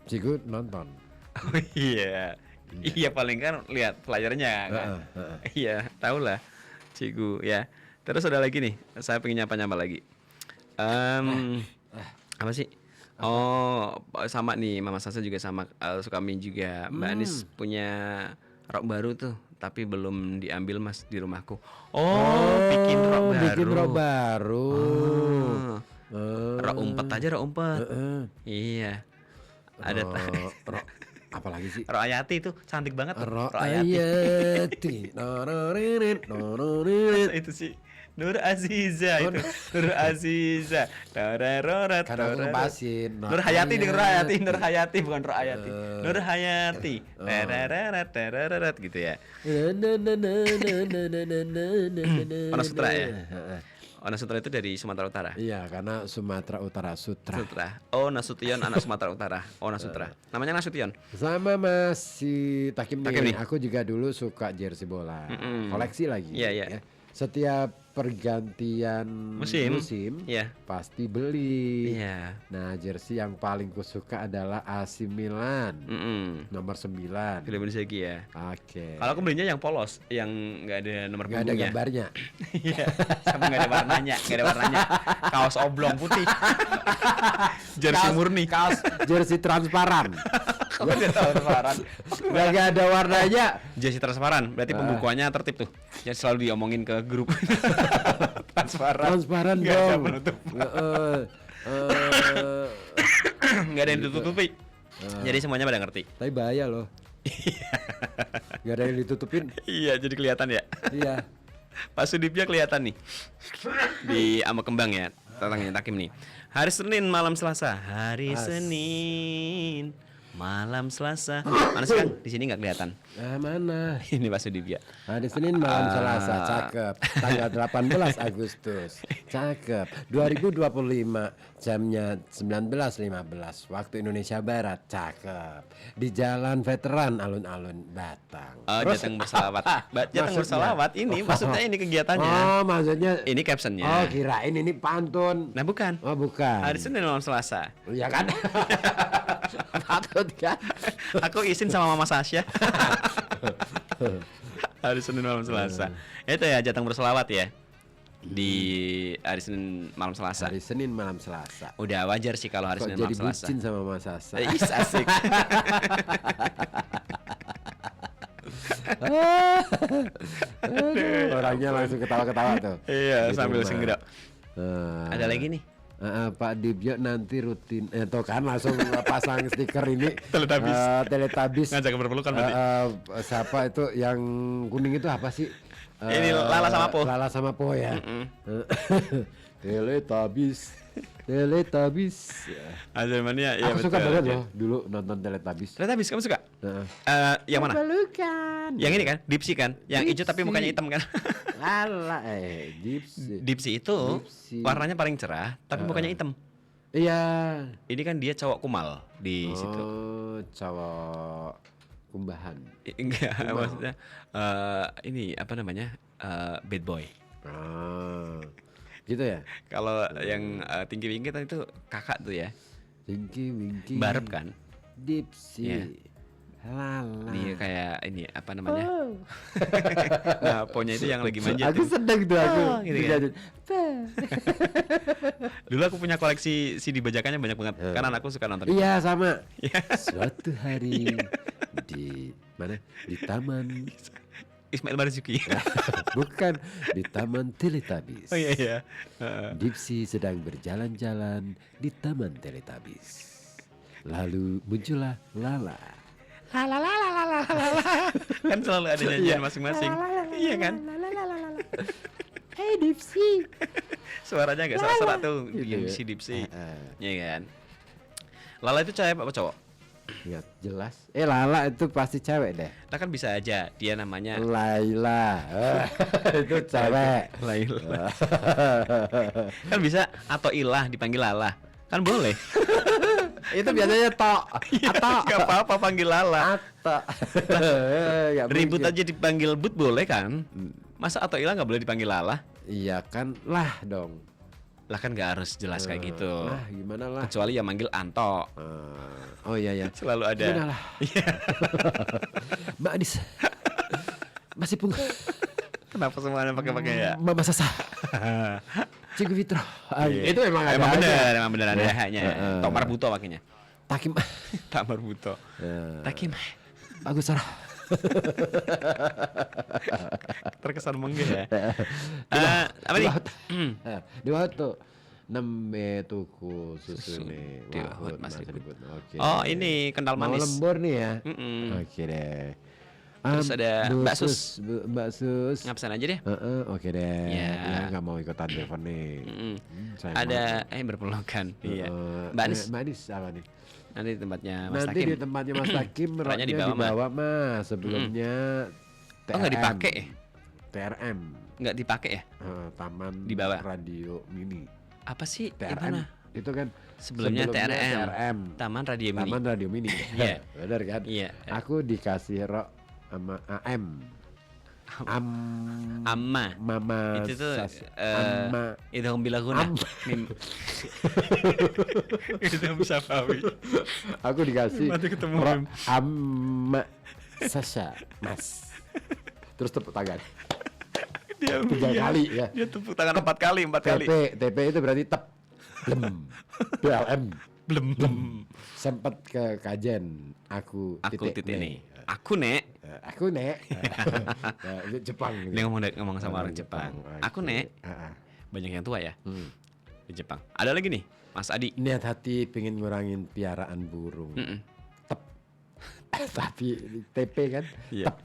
Cigu nonton. Oh iya. Iya paling kan lihat pelajarnya kan. Iya, tahu lah. Cigu ya. Terus ada lagi nih, saya pengen nyapa lagi. Apa sih? Oh, sama nih, Mama Sasa juga sama suka mie juga. Mbak Anis punya rok baru tuh, tapi belum diambil Mas di rumahku. Bikin rok baru. Rok umpet aja, rok umpet. Iya. Ada rok apalagi sih? Rok Ayati itu cantik banget tuh. Rok Ayati. Itu sih Nur Aziza itu. Nur Aziza. Tararorat. Kan aku ngepasin. Nur Hayati Nur Hayati bukan Rok Ayati. Nur Hayati. Tararat gitu ya. Ono Sutra ya. Ono Sutra itu dari Sumatera Utara. Iya, karena Sumatera Utara Sutra. Oh, Nasution anak Sumatera Utara. Oh, Nasutra. Namanya Nasution. Sama masih Takim nih. nih. Aku juga dulu suka jersey bola. Koleksi lagi. Iya. Setiap pergantian musim yeah. pasti beli. Yeah. Nah, jersey yang paling kusuka adalah AC Milan. Nomor 9. Film Inzaghi ya. Oke. Kalau aku belinya yang polos, yang nggak ada nomor punggungnya. Nggak ada gambarnya. Iya. Sama nggak ada warnanya. Kaos oblong putih. Jersey murni. Kaos jersey transparan. Transparan. Nggak ada warnanya. Jersey transparan. Berarti pembukuannya tertib tuh. Yang selalu diomongin ke grup. Transparan Nggak ada dong. penutup. Eh, Nggak ada yang ditutupi. Jadi semuanya pada ngerti. tapi bahaya loh. Gak ada yang ditutupin. Iya, jadi kelihatan ya. Iya. Pak Sudipya kelihatan nih di ama kembang ya, tatangnya Takim nih. Hari Senin malam Selasa. Hari Senin malam Selasa. Mana sih Kang? Di sini nggak kelihatan. Mana? Ini Pak Sudipya. Hari Senin malam Selasa, cakep. Tanggal 18 Agustus, cakep. 2025, jamnya 19.15 waktu Indonesia Barat, cakep. Di Jalan Veteran alun-alun Batang. Oh, Terus, Jateng berselawat. Jateng maksudnya? berselawat ini maksudnya ini kegiatannya. Oh, maksudnya Ini captionnya. oh, kirain ini pantun. Nah, bukan. Oh, bukan. Hari Senin malam Selasa. Iya kan? Patut kan? Aku izin sama Mama Sasha. Hari Senin malam Selasa. Itu ya Jateng berselawat ya. Di hari Senin malam Selasa. Hari Senin malam Selasa. Udah wajar sih kalau hari Kok Senin jadi malam Selasa. bucin sama Mas Sasa? Is asik. Aduh, orangnya langsung ketawa-ketawa tuh. Iya, Di sambil rumah. senggerok. Eh, Ada lagi nih. Pak Dibyo nanti rutin tuh kan langsung pasang stiker ini Teletubbies. Teletubbies. Ngajak berpelukan berarti. Siapa itu yang kuning itu apa sih? Ini Lala sama Po. Lala sama Po ya. Teletubbies. Teletubbies. Azal Mania, iya Aku betul. suka banget Iya. loh dulu nonton Teletubbies. Teletubbies kamu suka? Yang mana? Pelukan. Yang ini kan, Dipsy kan? Yang hijau tapi Dipsy. mukanya hitam kan? Alah, Dipsy. Dipsy itu Dipsy. warnanya paling cerah tapi mukanya hitam. Iya. Ini kan dia cowok kumal di situ. Oh, cowok kumbahan. Enggak, maksudnya ini apa namanya? Bad boy. Ah, gitu ya. Kalau yang tinggi-tinggi tadi itu kakak tuh ya. Tinggi Winky. Barep kan? Dipsy. Iya. Lala. Dia kayak ini apa namanya? Nah, ponya itu yang lagi manjat. Aku tuh. sedang tuh aku. Gitu kan? Dulu aku punya koleksi CD bajakannya banyak banget. Karena anakku suka nonton. Iya sama. Iya. Suatu hari di mana? Di taman. Ismail Marzuki. Bukan di taman Teletubbies. Oh iya iya. Dipsy sedang berjalan-jalan di taman Teletubbies. Lalu muncullah Lala. Kan selalu ada nyanyian masing-masing. Iya kan? Hey Dipsy. Suaranya agak serak-serak tuh. Gitu ya. Si Dipsy. Iya kan? Lala itu cewek apa cowok? Ya jelas. Lala itu pasti cewek deh. Nah kan bisa aja dia namanya Laila. Itu cewek. Laila. Kan bisa atau Ilah dipanggil Lala. Kan boleh. Itu biasanya tok. Atau Gak apa-apa panggil Lala. Atau. Ya, Ribut mungkin. aja dipanggil But boleh kan? Masa atau Ilah nggak boleh dipanggil Lala? Iya kan lah dong. Lah kan nggak harus jelas kayak gitu. Lah gimana lah. Kecuali yang manggil Anto. Oh iya ya. Selalu ada. Gimana lah. Iya. Mbak Adis. Masih pun. Kenapa semuanya pakai ya? Mama Sasa. Cikgu Fitro. Iya. Itu emang ada. Emang bener ada haknya. Tok Marbuto pakainya. Takim. Tak Marbuto. Takim. Bagus Sarah. Terkesan menggeh ya. Apa nih? Di waktu nembe tuku susu nih. Di Wahut, Mas Mas Ribut. Ribut. Oke. Oh ini kental Mau manis. lembur nih ya. Mm-mm. Oke deh. Terus ada Bu Mbak Sus. Mbak Sus. Ngapain aja deh? Oke deh. Ya. Ya nggak mau ikutan telepon nih. Mm-mm. Saya Ada berpelukan. Iya. Mbak Anis. Mbak Anis apa nih? Nanti di tempatnya Mas Nanti Takim. di tempatnya Mas Takim Roknya roknya dibawa, dibawa Mas. Sebelumnya Oh nggak dipakai ya? TRM. Nggak dipakai ya? Taman Dibawa. Radio Mini. Apa sih? TRM. Gimana? Itu kan Sebelumnya TRM. Taman Radio Mini. Taman Radio Mini. Iya. Benar kan? Iya. Aku dikasih rok sama AM. Amma. Mama Itu tuh Amma. itu Bilaguna. Itu Safawi. Aku dikasih Mati ketemu rok Mim. Amma Sasha Mas. Terus tepuk tangan. Dia 3 kali ya. Dia tepuk tangan 4 kali, 4 kali. TP itu berarti tep. Blem. BLM. Belum. Sempat ke kajen aku Titik ini. Aku Nek. Aku Nek. Jepang gitu. Dia ngomong sama orang Jepang. Aku Nek. banyak yang tua ya di Jepang. Ada lagi nih Mas Adi. Niat hati pengen ngurangin piaraan burung. Tep. Tapi TP kan. Iya. Tep.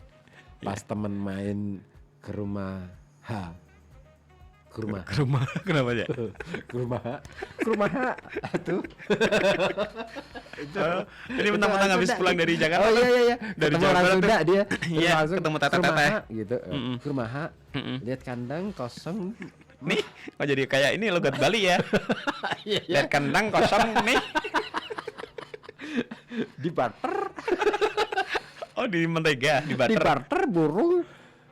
Pas temen main ke rumah H. Ke rumah. Kenapa ya? Ke rumah H. Tuh. Ini mentang-mentang habis pulang dari Jakarta. Oh iya. Dari Ketemu Jawa orang Barat Sunda tuh. dia. Iya, Langsung ketemu ke rumah tete-tete. H, gitu. Ke rumah H. Lihat kandang kosong. Nih, kok jadi kayak ini logat Bali ya? Lihat kandang kosong nih. Di barter. Oh, di mentega, di Di butter. barter burung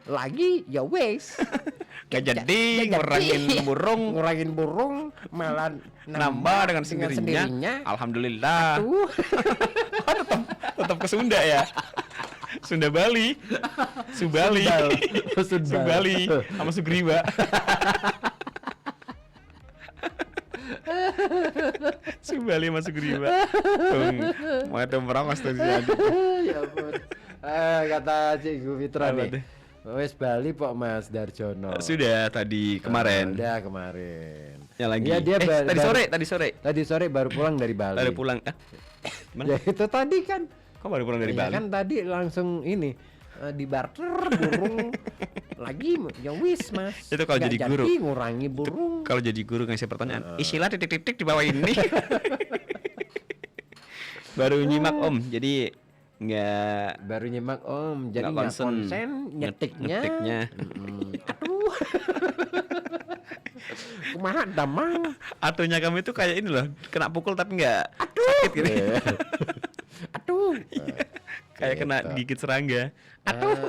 lagi ya wes. Gak jadi ngurangin burung malah nambah dengan sendirinya. Alhamdulillah. Tetap ke Sunda ya. Sunda Bali. Subali. Subali sama Sugriwa. Subali sama Sugriwa. Mau ada merongos tuh jadi. Ya ampun. Kata Cikgu Fitra nih. Wes Bali Pak Mas Darjono. Sudah tadi kemarin. Udah kemarin. Ya lagi. Ya, dia tadi sore. Tadi sore baru pulang dari Bali. Baru pulang. Ya itu tadi kan. Kok baru pulang dari Ya Bali? kan tadi langsung ini di barter burung lagi ya wis Mas. Itu kalau Nggak jadi guru. ngurangi burung. Kalau jadi guru ngasih pertanyaan, isilah titik-titik di bawah ini. Baru nyimak Om, jadi nggak Baru nyimak Om, jadi nggak nggak konsen ngetiknya. Aduh. Kumaha damang. Atunya kamu itu kayak ini loh, kena pukul tapi nggak sakit gitu. Aduh. Kayak kena gigit serangga. Aduh.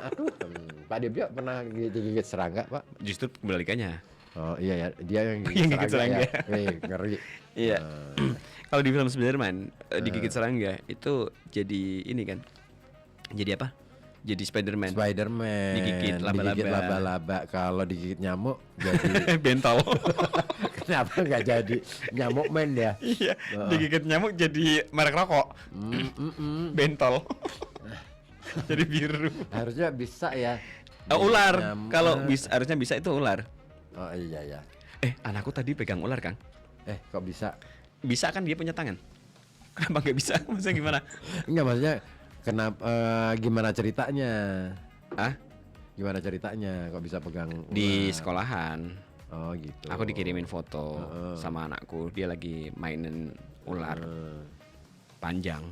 Pak Debyo pernah digigit serangga, Pak? Justru kebalikannya. Oh iya ya, dia yang Yang gigit serangga. Ya. Wih, ngeri. Iya. Kalau di film Spider-Man digigit serangga itu jadi ini kan. Jadi apa? Jadi Spider-Man. Digigit laba-laba. Kalau digigit nyamuk jadi Bentol. kenapa nggak jadi nyamuk men ya? Iya, digigit nyamuk jadi merek rokok. Bentol. Jadi biru. Harusnya bisa ya. Ular. Nyamuk. Kalau harusnya bisa itu ular. Oh iya ya. Anakku tadi pegang ular, Kang. Kok bisa? Bisa kan dia punya tangan. Kenapa nggak bisa? Maksudnya gimana? Enggak, maksudnya kenapa gimana ceritanya? Gimana ceritanya kok bisa pegang Di ular? sekolahan. Oh gitu. Aku dikirimin foto sama anakku, dia lagi mainin ular panjang.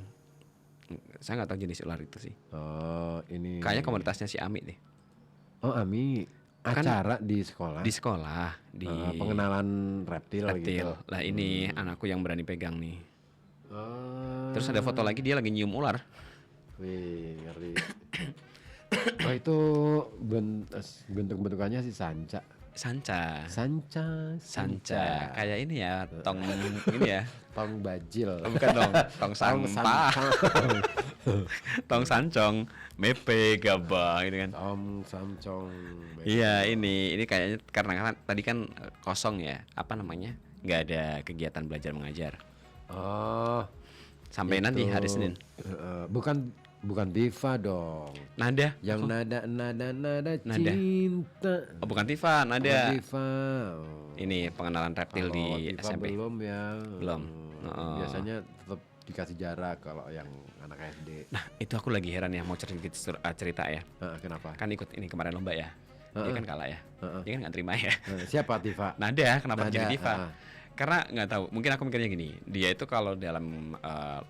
Saya nggak tahu jenis ular itu sih. Oh ini. Kayaknya komunitasnya si Ami deh. Oh Ami, acara di sekolah. Di sekolah, di pengenalan reptil gitu. Lah ini anakku yang berani pegang nih. Oh. Terus ada foto lagi dia lagi nyium ular. Wih, ngeri. Oh itu bentuk-bentukannya sih sanca. Kayak ini ya, tong ini ya. Tong bajil. Bukan dong, tong sampah. Tong sancong, mepe, gabah gitu kan. Tong sancong. Iya, ini kayaknya karena tadi kan kosong ya, apa namanya? Nggak ada kegiatan belajar mengajar. Oh. Sampai nanti hari Senin. Bukan Diva dong. Nada. Yang nada cinta. Oh, bukan Tifa, Nada. Diva. Ini pengenalan reptil di Diva SMP. belum ya. Belum. Biasanya tetap dikasih jarak kalau yang anak SD. Nah, itu aku lagi heran ya, mau cerita ya. Kenapa? Kan ikut ini kemarin lomba ya. Dia kan kalah ya. Dia kan nggak terima ya. Siapa Diva? Nada, kenapa jadi Diva? Karena nggak tahu, mungkin aku mikirnya gini, dia itu kalau dalam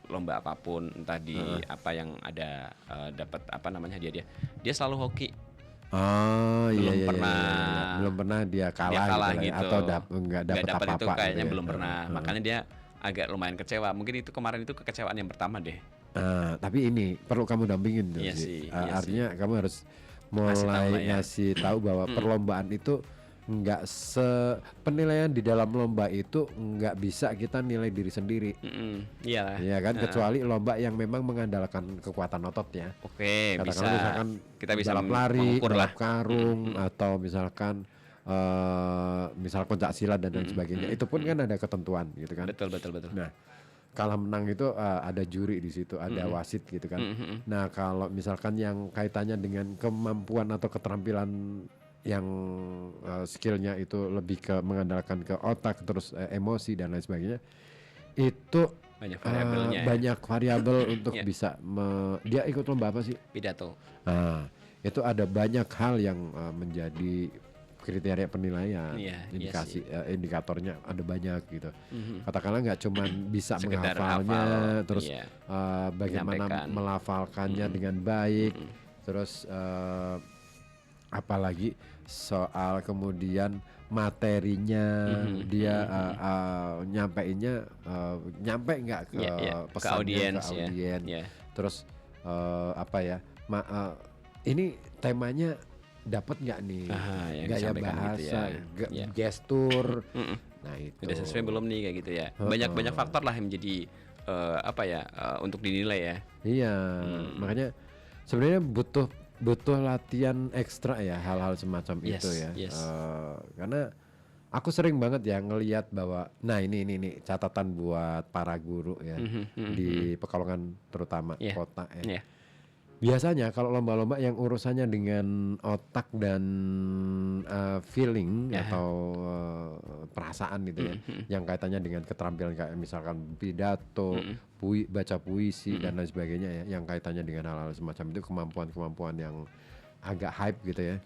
lomba apapun, entah di apa yang ada dapat apa namanya dia selalu hoki. Oh iya. Belum pernah dia kalah gitu. Atau nggak dapat apa-apa itu kayaknya gitu ya. belum pernah. Makanya dia agak lumayan kecewa. Mungkin itu kemarin itu kekecewaan yang pertama deh. Tapi ini perlu kamu dampingin tuh. Iya sih. Artinya kamu harus mulai ngasih tahu bahwa perlombaan itu nggak penilaian di dalam lomba itu nggak bisa kita nilai diri sendiri. Iya. Iya kan, kecuali lomba yang memang mengandalkan kekuatan otot ya. Oke, bisa. Misalkan kita bisa balap lari, balap lah. karung, atau misalkan misal pencak silat dan lain sebagainya. Itu pun kan ada ketentuan gitu kan. Betul. Nah, kalah menang itu ada juri di situ, ada wasit gitu kan. Nah, kalau misalkan yang kaitannya dengan kemampuan atau keterampilan skillnya itu lebih ke mengandalkan ke otak terus emosi dan lain sebagainya, itu banyak variabelnya. Banyak variabel untuk bisa dia ikut lomba apa sih? Pidato. Nah, itu ada banyak hal yang menjadi kriteria penilaian, indikatornya ada banyak gitu. Katakanlah nggak cuma bisa menghafalnya, terus bagaimana melafalkannya dengan baik, terus apalagi soal kemudian materinya, dia nyampeinnya nyampe nggak ke pesannya, ke audien. Terus ini temanya dapat nggak nih, gaya bahasa, gitu gestur. Nah itu udah sesuai belum nih kayak gitu ya. Banyak faktor lah yang menjadi untuk dinilai ya. Iya, makanya sebenarnya butuh latihan ekstra ya hal-hal semacam itu ya. Karena aku sering banget ya ngelihat bahwa, nah ini catatan buat para guru ya di Pekalongan terutama kota ya. Biasanya kalau lomba-lomba yang urusannya dengan otak dan feeling atau perasaan gitu ya, yang kaitannya dengan keterampilan kayak misalkan pidato, baca puisi dan lain sebagainya ya, yang kaitannya dengan hal-hal semacam itu, kemampuan-kemampuan yang agak hype gitu ya,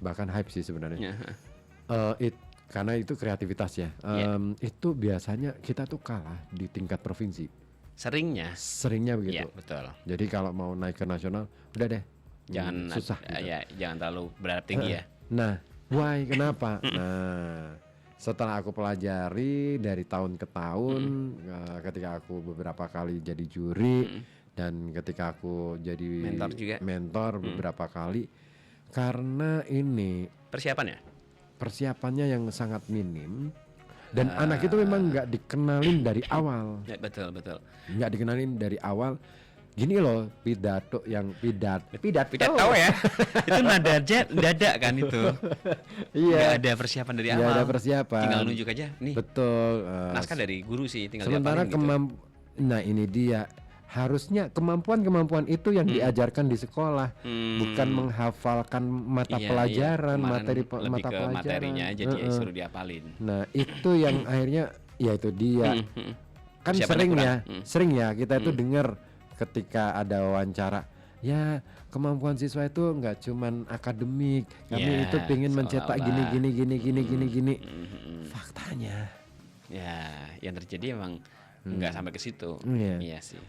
bahkan hype sih sebenarnya. Karena itu kreativitas ya, itu biasanya kita tuh kalah di tingkat provinsi. Seringnya begitu. Iya, betul. Jadi kalau mau naik ke nasional, udah deh, jangan susah. Gitu. Jangan terlalu berharap tinggi ya. Nah, why? Kenapa? Nah, setelah aku pelajari dari tahun ke tahun, ketika aku beberapa kali jadi juri dan ketika aku jadi mentor beberapa kali, karena ini persiapannya yang sangat minim. Dan anak itu memang nggak dikenalin dari awal. Ya, betul. Nggak dikenalin dari awal. Gini loh, pidato ya. Itu dada kan itu. Iya. Nggak ada persiapan dari awal. Nggak ada persiapan. Tinggal nunjuk aja nih. Betul. Naskah dari guru sih. Tinggal sementara nah ini dia. Harusnya kemampuan itu yang diajarkan di sekolah, bukan menghafalkan mata pelajaran, materi mata pelajaran. Materinya aja dia suruh diapalin. Nah itu yang akhirnya, ya itu dia. Kan sering ya kita itu dengar ketika ada wawancara, ya kemampuan siswa itu nggak cuman akademik, kami itu pengen mencetak gini. Faktanya, ya yang terjadi emang nggak sampai ke situ. Iya sih.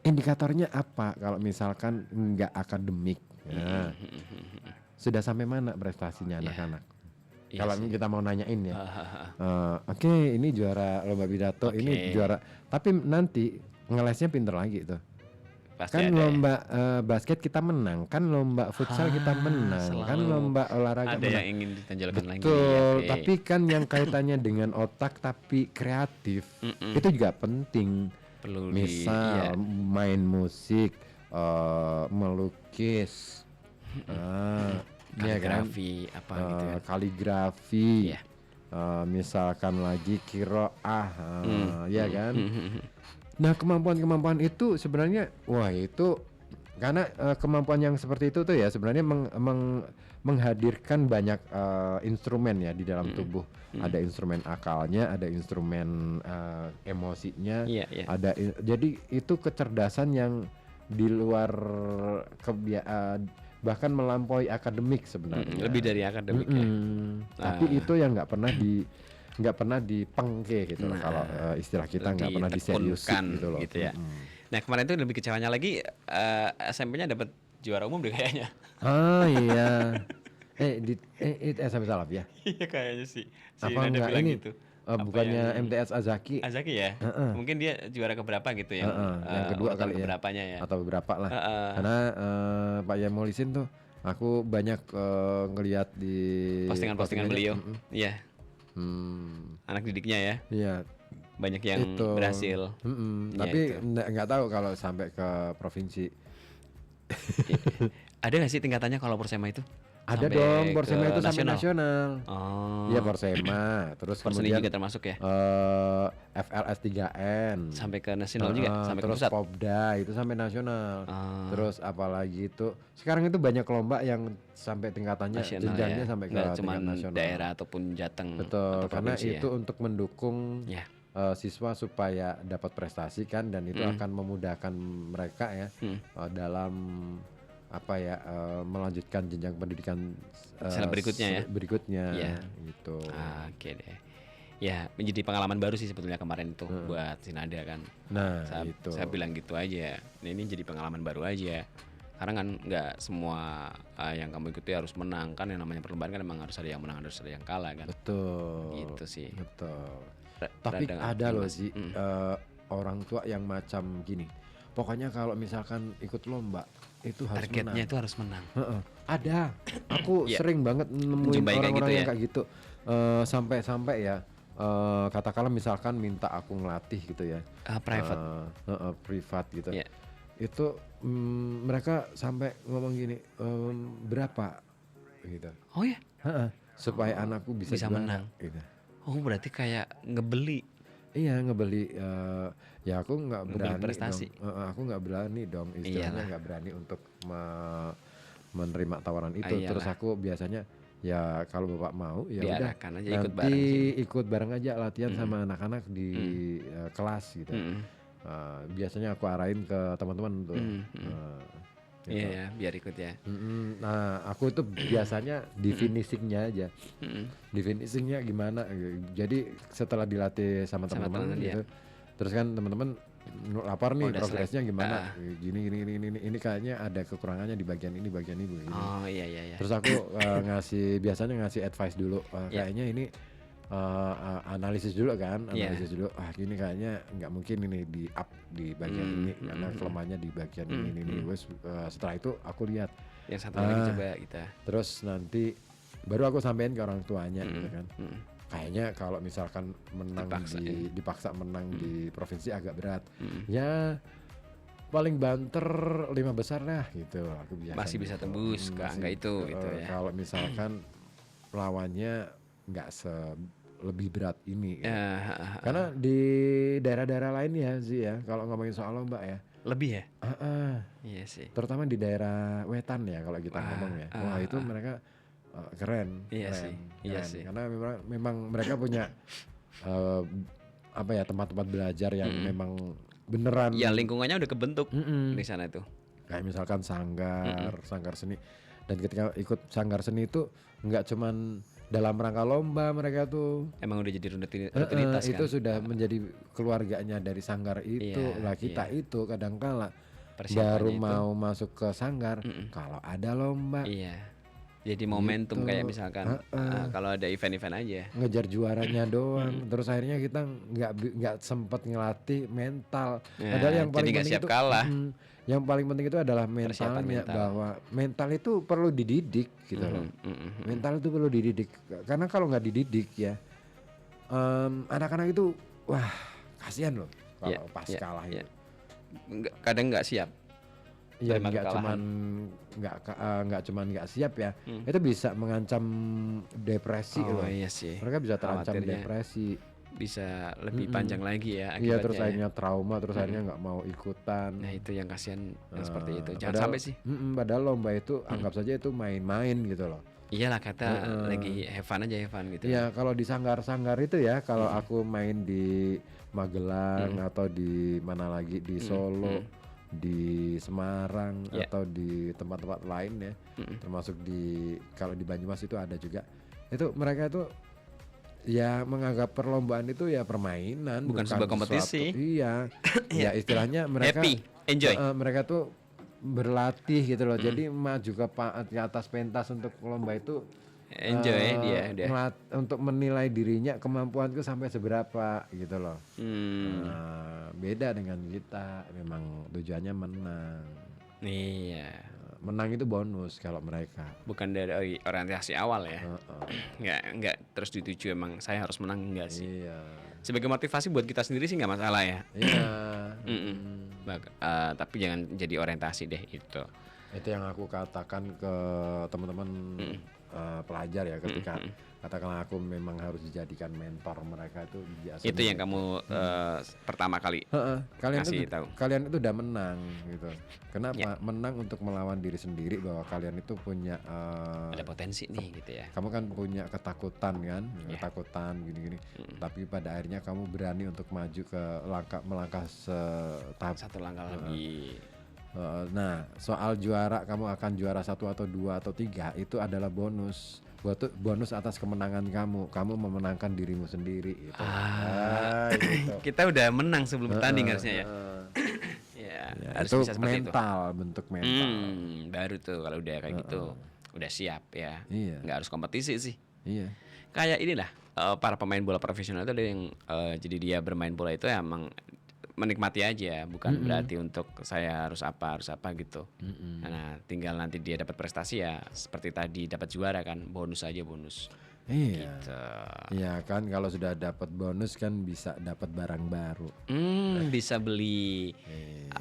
Indikatornya apa kalau misalkan nggak akademik? Nah, sudah sampai mana prestasinya anak-anak? Kalau kita mau nanyain ya, oke, ini juara lomba pidato, ini juara, tapi nanti ngelesnya pinter lagi tuh. Pasti kan lomba basket kita menang, kan lomba futsal kita menang, kan lomba olahraga ada yang ingin ditonjolkan lagi. Betul, tapi kan yang kaitannya dengan otak tapi kreatif itu juga penting. Misal main musik, melukis, kaligrafi apa gitu ya. Kaligrafi, misalkan lagi kiroah, ya kan. Nah kemampuan itu sebenarnya, wah itu karena kemampuan yang seperti itu tuh ya sebenarnya menghadirkan banyak instrumen ya di dalam tubuh. Ada instrumen akalnya, ada instrumen emosinya, ada jadi itu kecerdasan yang di luar bahkan melampaui akademik sebenarnya. Lebih dari akademik ya. Tapi itu yang nggak pernah dipengke gitu loh, kalau istilah kita nggak pernah diseriusin gitu loh. Gitu ya. Nah kemarin itu lebih kecewanya lagi SMP-nya dapat juara umum deh kayaknya. Oh iya. SMP Salaf ya? Iya kayaknya sih. Apa enggak ini? Gitu. Bukannya MTS Azaki? Azaki ya? Mungkin dia juara keberapa gitu ya? Yang kedua kali ya? Atau beberapa lah. Karena Pak Yamolisin tuh aku banyak ngelihat di postingan beliau. Iya. Anak didiknya ya? Iya. Banyak yang berhasil. Tapi nggak tahu kalau sampai ke provinsi. Ada nggak sih tingkatannya kalau Persema itu? Ada sampai dong, ke Porsema itu sampai nasional? nasional. Oh. Iya Porsema, terus Porseni kemudian juga termasuk ya? FLS 3N. Sampai ke nasional juga, sampai ke terus pusat. Popda itu sampai nasional. Ah. Terus apalagi itu sekarang itu banyak lomba yang sampai tingkatannya Nasional jenjangnya ya. sampai ke Nggak cuma tingkat nasional. daerah ataupun Jateng Betul, atau karena provinsi itu ya. untuk mendukung Ya. siswa supaya dapat prestasi kan, dan itu akan memudahkan mereka ya dalam apa ya melanjutkan jenjang pendidikan Berikutnya ya. berikutnya Iya. gitu. Oke deh. Ya, menjadi pengalaman baru sih sebetulnya kemarin itu buat Sinada kan. Nah, itu. Saya bilang gitu aja. Ini jadi pengalaman baru aja. Karena kan nggak semua yang kamu ikuti harus menang kan, yang namanya perlombaan kan emang harus ada yang menang, harus ada yang kalah kan. Betul. Gitu sih. Betul. Tapi ada loh sih orang tua yang macam gini. Pokoknya kalau misalkan ikut lomba itu harus targetnya menang. itu harus menang. Ada. Aku sering banget nemuin Menjumpai kayak orang-orang gitu yang ya. kayak gitu. Sampai-sampai ya katakanlah misalkan minta aku ngelatih gitu ya. Private. Privat gitu. Iya. Itu mereka sampai ngomong gini, berapa gitu. Oh ya, Supaya anakku bisa juara, menang. gitu. Oh berarti kayak ngebeli. Iya ngebeli, ya aku nggak berani prestasi. dong, aku nggak berani dong istilahnya, nggak berani untuk menerima tawaran itu. Terus aku biasanya ya kalau bapak mau ya udah Diarahkan aja, ikut nanti bareng sih. ikut bareng aja latihan sama anak-anak di kelas gitu. Biasanya aku arahin ke teman-teman tuh. Gitu. Iya ya, biar ikut ya. Nah aku tuh biasanya di finishingnya aja. Di finishingnya gimana? Jadi setelah dilatih sama teman-teman gitu, terus kan teman-teman lapor nih progresnya gimana? Gini. Ini kayaknya ada kekurangannya di bagian ini, bagian ini. Begini. Oh iya. Terus aku biasanya ngasih advice dulu. Kayaknya ini analisis dulu kan, dulu. Gini kayaknya nggak mungkin ini di up di bagian ini karena kelemahannya di bagian ini. Setelah itu aku lihat yang satu lagi coba kita. Terus nanti baru aku sampein ke orang tuanya gitu kan. Kayaknya kalau misalkan menang dipaksa menang di provinsi agak berat. Ya paling banter 5 besar lah gitu. Aku biasanya Masih bisa tembus ke angka itu gitu ya. Kalau misalkan lawannya nggak lebih berat ini gitu. Karena di daerah-daerah lain ya sih ya, kalau ngomongin soal lomba ya lebih ya. Iya sih. Terutama di daerah wetan ya kalau kita ngomong ya. Wah itu mereka keren. Iya keren. sih. Karena memang mereka punya apa ya tempat-tempat belajar yang memang beneran. Ya lingkungannya udah kebentuk di sana itu. Kayak misalkan sanggar seni. Dan ketika ikut sanggar seni itu nggak cuman dalam rangka lomba, mereka tuh emang udah jadi rutinitas kan. Itu sudah menjadi keluarganya dari sanggar itu. Kita itu kadang-kala baru itu mau masuk ke sanggar kalau ada lomba. Iya. Jadi momentum gitu. Kayak misalkan kalau ada event-event aja. Ngejar juaranya doang. Terus akhirnya kita nggak sempet ngelatih mental. Padahal yang paling penting siap itu kalah. Yang paling penting itu adalah mentalnya, bahwa mental itu perlu dididik gitu loh. Mental itu perlu dididik karena kalau nggak dididik ya anak-anak itu wah kasihan loh kalau pas kalah itu. Kadang nggak siap. Iya nggak cuman nggak siap ya. Itu bisa mengancam depresi loh. Iya sih. Mereka bisa terancam depresi. Bisa lebih panjang lagi ya akibatnya. Iya terus akhirnya trauma, terus akhirnya nggak mau ikutan. Nah itu yang kasihan yang seperti itu. Jangan sampai sih. Padahal lomba itu anggap saja itu main-main gitu loh. Iyalah kata lagi have fun gitu. Iya kalau di sanggar-sanggar itu ya, kalau aku main di Magelang atau di mana lagi di Solo, di Semarang atau di tempat-tempat lain ya, termasuk kalau di Banyumas itu ada juga. Itu mereka itu ya menganggap perlombaan itu ya permainan, bukan sebuah kompetisi. Iya. Ya istilahnya mereka happy, enjoy. Mereka tuh berlatih gitu loh. Jadi maju ke atas pentas untuk lomba itu enjoy dia. Untuk menilai dirinya kemampuanku sampai seberapa gitu loh. Beda dengan kita, memang tujuannya menang. Iya. Menang itu bonus kalau mereka. Bukan dari orientasi awal ya. Nggak terus dituju emang saya harus menang, enggak sih. Iya. Sebagai motivasi buat kita sendiri sih nggak masalah ya. Iya. Tapi jangan jadi orientasi deh itu. Itu yang aku katakan ke teman-teman pelajar ya, ketika katakanlah aku memang harus dijadikan mentor mereka itu biasa. Itu yang kamu pertama kali kalian itu udah menang gitu. Kenapa? Menang untuk melawan diri sendiri bahwa kalian itu punya ada potensi nih gitu ya. Kamu kan punya ketakutan kan, ketakutan gini-gini. Tapi pada akhirnya kamu berani untuk maju ke melangkah satu langkah lebih. Nah, soal juara, kamu akan juara 1 atau 2 atau 3 itu adalah bonus. Bonus atas kemenangan kamu memenangkan dirimu sendiri gitu. Gitu. Kita udah menang sebelum bertanding harusnya ya. Harus itu bisa seperti mental, bentuk mental. Baru tuh kalau udah kayak gitu, udah siap ya. Nggak harus kompetisi sih. Iya. Kayak inilah para pemain bola profesional itu ada yang jadi dia bermain bola itu emang menikmati aja, bukan berarti untuk saya harus apa gitu. Nah, tinggal nanti dia dapat prestasi ya seperti tadi dapat juara kan, bonus aja bonus. Iya. Gitu. Iya kan, kalau sudah dapat bonus kan bisa dapat barang baru. Bisa beli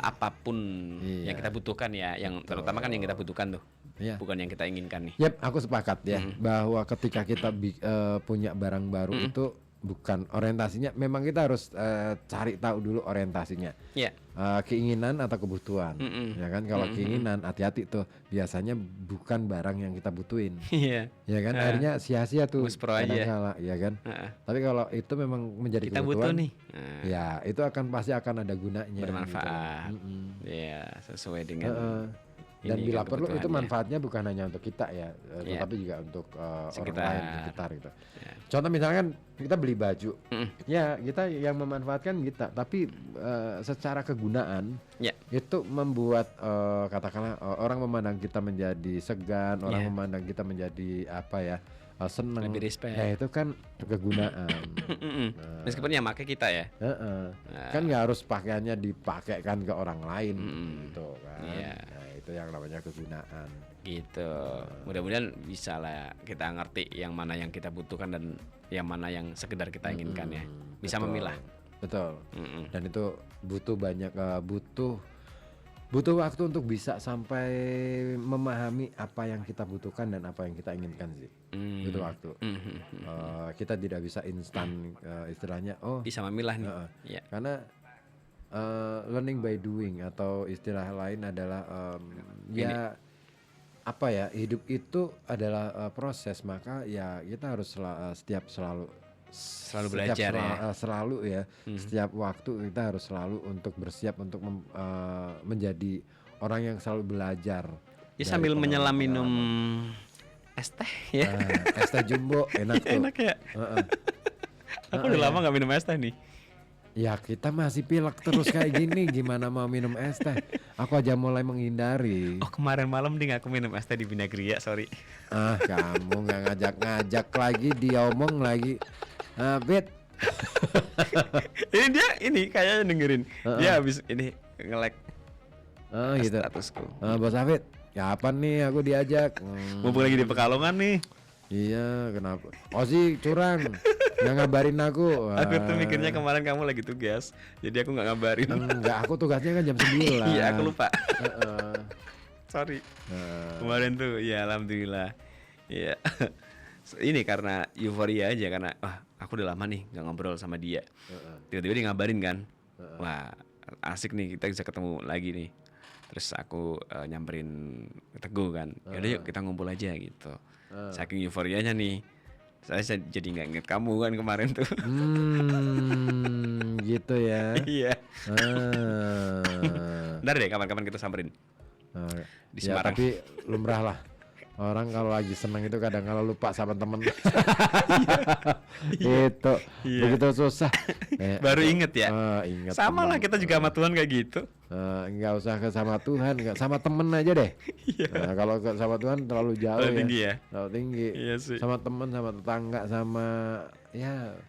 apapun yang kita butuhkan ya, yang terutama kan yang kita butuhkan tuh. Bukan yang kita inginkan nih. Yap, aku sepakat ya bahwa ketika kita punya barang baru itu bukan orientasinya, memang kita harus cari tahu dulu orientasinya. Keinginan atau kebutuhan. Ya kan, kalau keinginan hati-hati tuh, biasanya bukan barang yang kita butuhin. Ya kan, akhirnya sia-sia tuh. Kadang-kala, ya kan. Tapi kalau itu memang menjadi kita kebutuhan, butuh nih. Ya itu pasti akan ada gunanya. Bermanfaat. Gitu. Ya, sesuai dengan dan bila perlu itu kebutuhannya. manfaatnya bukan hanya untuk kita ya, tetapi juga untuk orang lain di sekitar gitu. Contoh misalkan kita beli baju, ya kita yang memanfaatkan kita, tapi secara kegunaan itu membuat katakanlah orang memandang kita menjadi segan, orang memandang kita menjadi apa ya, senang. Lebih respect. Ya itu kan kegunaan. Meskipun yang pakai kita ya. Kan nggak harus pakaiannya dipakaikan ke orang lain gitu kan. Nah, itu yang namanya kegunaan. Gitu. Mudah-mudahan bisa lah kita ngerti yang mana yang kita butuhkan dan yang mana yang sekedar kita inginkan ya. Bisa memilah. Betul. Dan itu butuh banyak butuh waktu untuk bisa sampai memahami apa yang kita butuhkan dan apa yang kita inginkan sih. Butuh waktu. Kita tidak bisa instan istilahnya bisa memilah nih. Karena learning by doing atau istilah lain adalah apa ya, hidup itu adalah proses, maka ya kita harus selalu belajar selalu ya. Setiap waktu kita harus selalu untuk bersiap untuk menjadi orang yang selalu belajar. Ya sambil menyelam minum es teh ya. Es teh jumbo enak tuh. Enak ya. Aku udah lama nggak minum es teh nih. Ya kita masih pilek terus kayak gini, gimana mau minum es teh? Aku aja mulai menghindari. Kemarin malam nih aku minum es teh di Binagria, sorry. Kamu nggak ngajak-ngajak lagi, diomong lagi. Bet. ini kayaknya dengerin. Dia habis ini nge-like gitu. Statusku. Bos Afid, kapan nih aku diajak? Mumpung lagi di Pekalongan nih. Iya, kenapa? Sih curang, nggak ngabarin aku. Aku tuh mikirnya kemarin kamu lagi tugas, jadi aku nggak ngabarin. Enggak, aku tugasnya kan jam 9. Iya, aku lupa. Sorry. Kemarin tuh, ya alhamdulillah. Iya. Ini karena euforia aja, karena aku udah lama nih nggak ngobrol sama dia. Tiba-tiba dia ngabarin kan, wah asik nih kita bisa ketemu lagi nih. Terus aku nyamperin Teguh kan, yaudah yuk kita ngumpul aja gitu. Saking euforianya nih, saya jadi nggak inget kamu kan kemarin tuh. Gitu ya. Iya. Ntar deh kapan-kapan kita samperin di Semarang. Tapi lumrah lah. Orang kalau lagi senang itu kadang kalau lupa sama temen. Itu begitu susah. Baru inget ya. Inget sama lah kita juga sama Tuhan kayak gitu. Nggak usah ke sama Tuhan, nggak sama temen aja deh. Kalau sama Tuhan terlalu jauh. Terlalu tinggi ya. Terlalu tinggi. Iya sih. Sama temen, sama tetangga, sama ya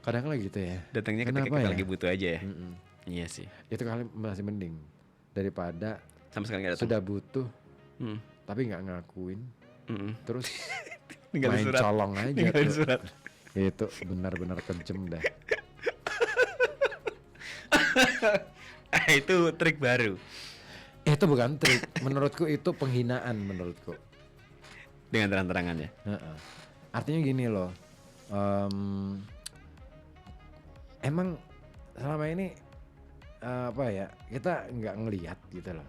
kadang lah gitu ya. Datangnya ketika kita lagi butuh aja ya. Iya sih. Itu kali masih mending daripada sama sekali nggak datang. Sudah butuh. Tapi nggak ngakuin, terus main surat. Colong aja tuh. Surat. Itu benar-benar kejem dah. Itu trik baru. Itu bukan trik, menurutku itu penghinaan menurutku. Dengan terang-terangan ya. Artinya gini loh, emang selama ini apa ya, kita nggak ngelihat gitu loh.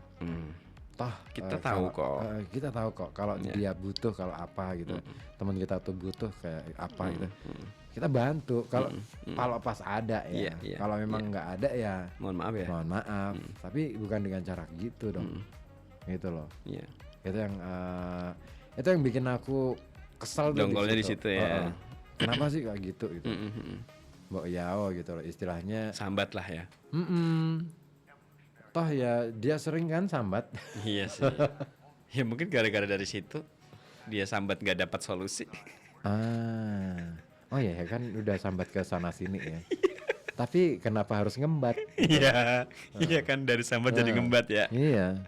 Toh kita tahu kok. Kita tahu kok kalau dia butuh, kalau apa gitu. Teman kita tuh butuh kayak apa gitu. Kita bantu kalau pas ada ya. Kalau memang nggak ada ya mohon maaf ya. Mohon maaf. Tapi bukan dengan cara gitu dong. Gitu loh. Itu yang bikin aku kesal tuh. Dongkolnya di situ ya. Kenapa sih kayak gitu gitu. Mbok yao gitu loh istilahnya. Sambat lah ya. Toh ya dia sering kan sambat. Iya sih. Ya mungkin gara-gara dari situ dia sambat nggak dapat solusi. Oh ya kan udah sambat ke sana sini ya. Tapi kenapa harus ngembat? Iya, iya kan dari sambat jadi ngembat ya. Iya.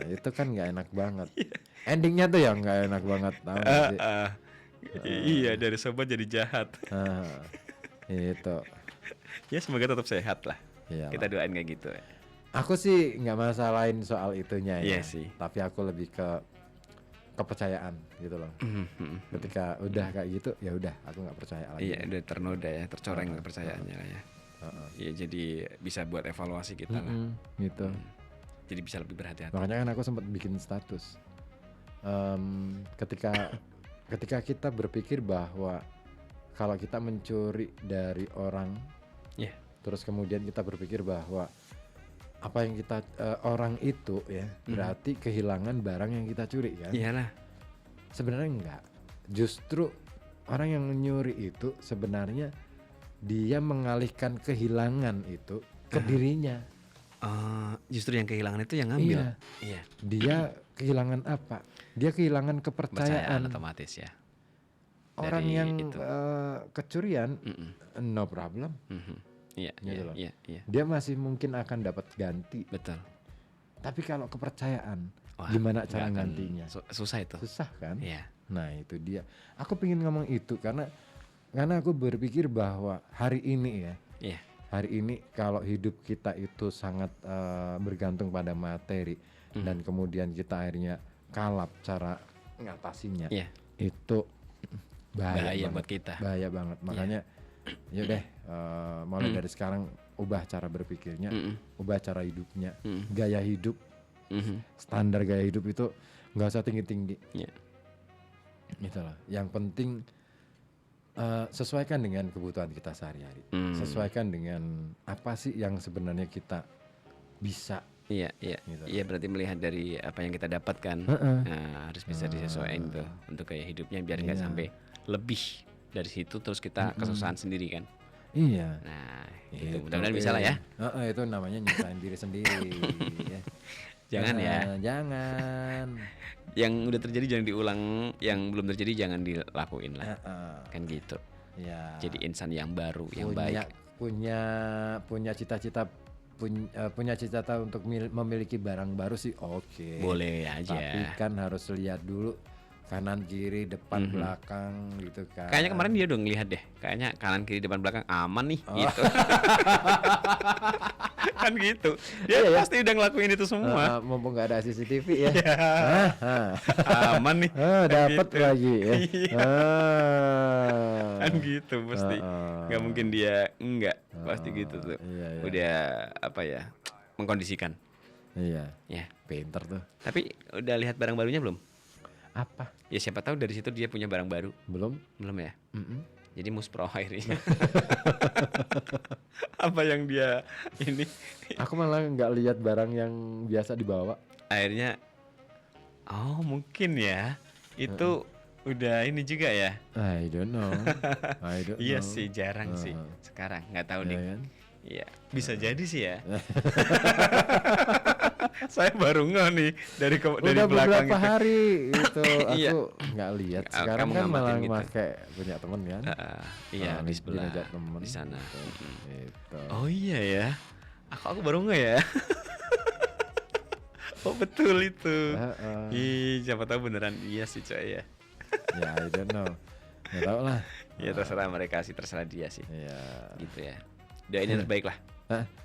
Itu kan nggak enak banget. Endingnya tuh yang nggak enak banget. Tahu nggak sih? Iya dari sobat jadi jahat. Itu. Ya semoga tetap sehat lah. Iyalah. Kita doain kayak gitu. Aku sih nggak masalahin soal itunya ya. Iya sih. Tapi aku lebih ke kepercayaan gitu loh. Ketika udah kayak gitu ya udah aku nggak percaya lagi. Iya udah ternoda ya, tercoreng kepercayaannya lah ya. Iya jadi bisa buat evaluasi kita lah. Gitu. Jadi bisa lebih berhati-hati. Makanya kan aku sempat bikin status. Ketika kita berpikir bahwa kalau kita mencuri dari orang, terus kemudian kita berpikir bahwa apa yang kita orang itu ya berarti kehilangan barang yang kita curi kan? Iyalah. Sebenarnya enggak. Justru orang yang mencuri itu sebenarnya dia mengalihkan kehilangan itu ke dirinya. Justru yang kehilangan itu yang ngambil. Iya. Dia kehilangan apa? Dia kehilangan kepercayaan. Otomatis ya. Orang yang kecurian, no problem. Iya, gitu iya. Dia masih mungkin akan dapat ganti. Betul. Tapi kalau kepercayaan, gimana cara gantinya? Susah itu. Susah kan? Iya. Nah itu dia. Aku pengen ngomong itu karena aku berpikir bahwa hari ini ya. Iya. Hari ini kalau hidup kita itu sangat bergantung pada materi dan kemudian kita akhirnya kalap cara ngatasinya. Iya. Itu bahaya buat kita. Bahaya banget. Makanya yuk deh mulai dari sekarang ubah cara berpikirnya, ubah cara hidupnya, gaya hidup, standar gaya hidup itu nggak usah tinggi-tinggi. Gitu loh. Yang penting sesuaikan dengan kebutuhan kita sehari-hari. Sesuaikan dengan apa sih yang sebenarnya kita bisa. Iya. Gitu. Iya berarti melihat dari apa yang kita dapatkan, harus bisa disesuaikan tuh untuk gaya hidupnya biar nggak sampai lebih dari situ terus kita kesusahan sendiri kan. Iya. Nah, itu mudah-mudahan bisa lah ya. Itu namanya nyusahin diri sendiri. Ya. Jangan ya. Jangan. Yang udah terjadi jangan diulang, yang belum terjadi jangan dilakuin lah. Kan gitu. Ya. Jadi insan yang baru, yang baik. Punya cita-cita untuk memiliki barang baru sih oke. Boleh aja. Tapi kan harus lihat dulu kanan kiri depan belakang gitu kan. Kayaknya kemarin dia udah ngelihat deh. Kayaknya kanan kiri depan belakang aman nih gitu. Kan gitu. Dia pasti udah ngelakuin itu semua. Mumpung nggak ada CCTV ya. Aman nih. Dapat gitu. lagi ya. Kan gitu pasti. Gak mungkin dia enggak. Pasti gitu tuh. Udah apa ya? Mengkondisikan. Iya. Ya. Pinter tuh. Tapi udah lihat barang barunya belum? Apa? Ya siapa tahu dari situ dia punya barang baru. Belum ya. Jadi muspro akhirnya. Apa yang dia ini? Aku malah nggak lihat barang yang biasa dibawa. Akhirnya, mungkin ya itu udah ini juga ya. I don't know. Iya sih jarang sih sekarang nggak tahu nih. Kan? Iya bisa jadi sih ya. Saya baru nggak nih dari belakang beberapa itu. hari itu aku nggak lihat. Sekarang kan malah gitu. Pakai punya temen kan. Iya di sebelah temen, di sana. Gitu. Oh iya ya. Aku baru nggak ya. Oh betul itu. Siapa tahu beneran iya sih coy ya. Ya I don't know. Nggak tahu lah. Ya terserah mereka sih, terserah dia sih. Iya. Gitu ya. Doain yang terbaik lah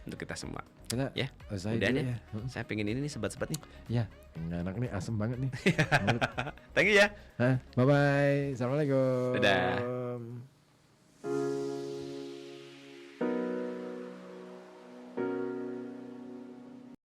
untuk kita semua. Kita ya. usahain Udah dulu deh. ya. Saya pengen ini nih sebat-sebat nih. Ya, enak nih, asem banget nih. Thank you ya. Bye bye. Assalamualaikum. Dadah.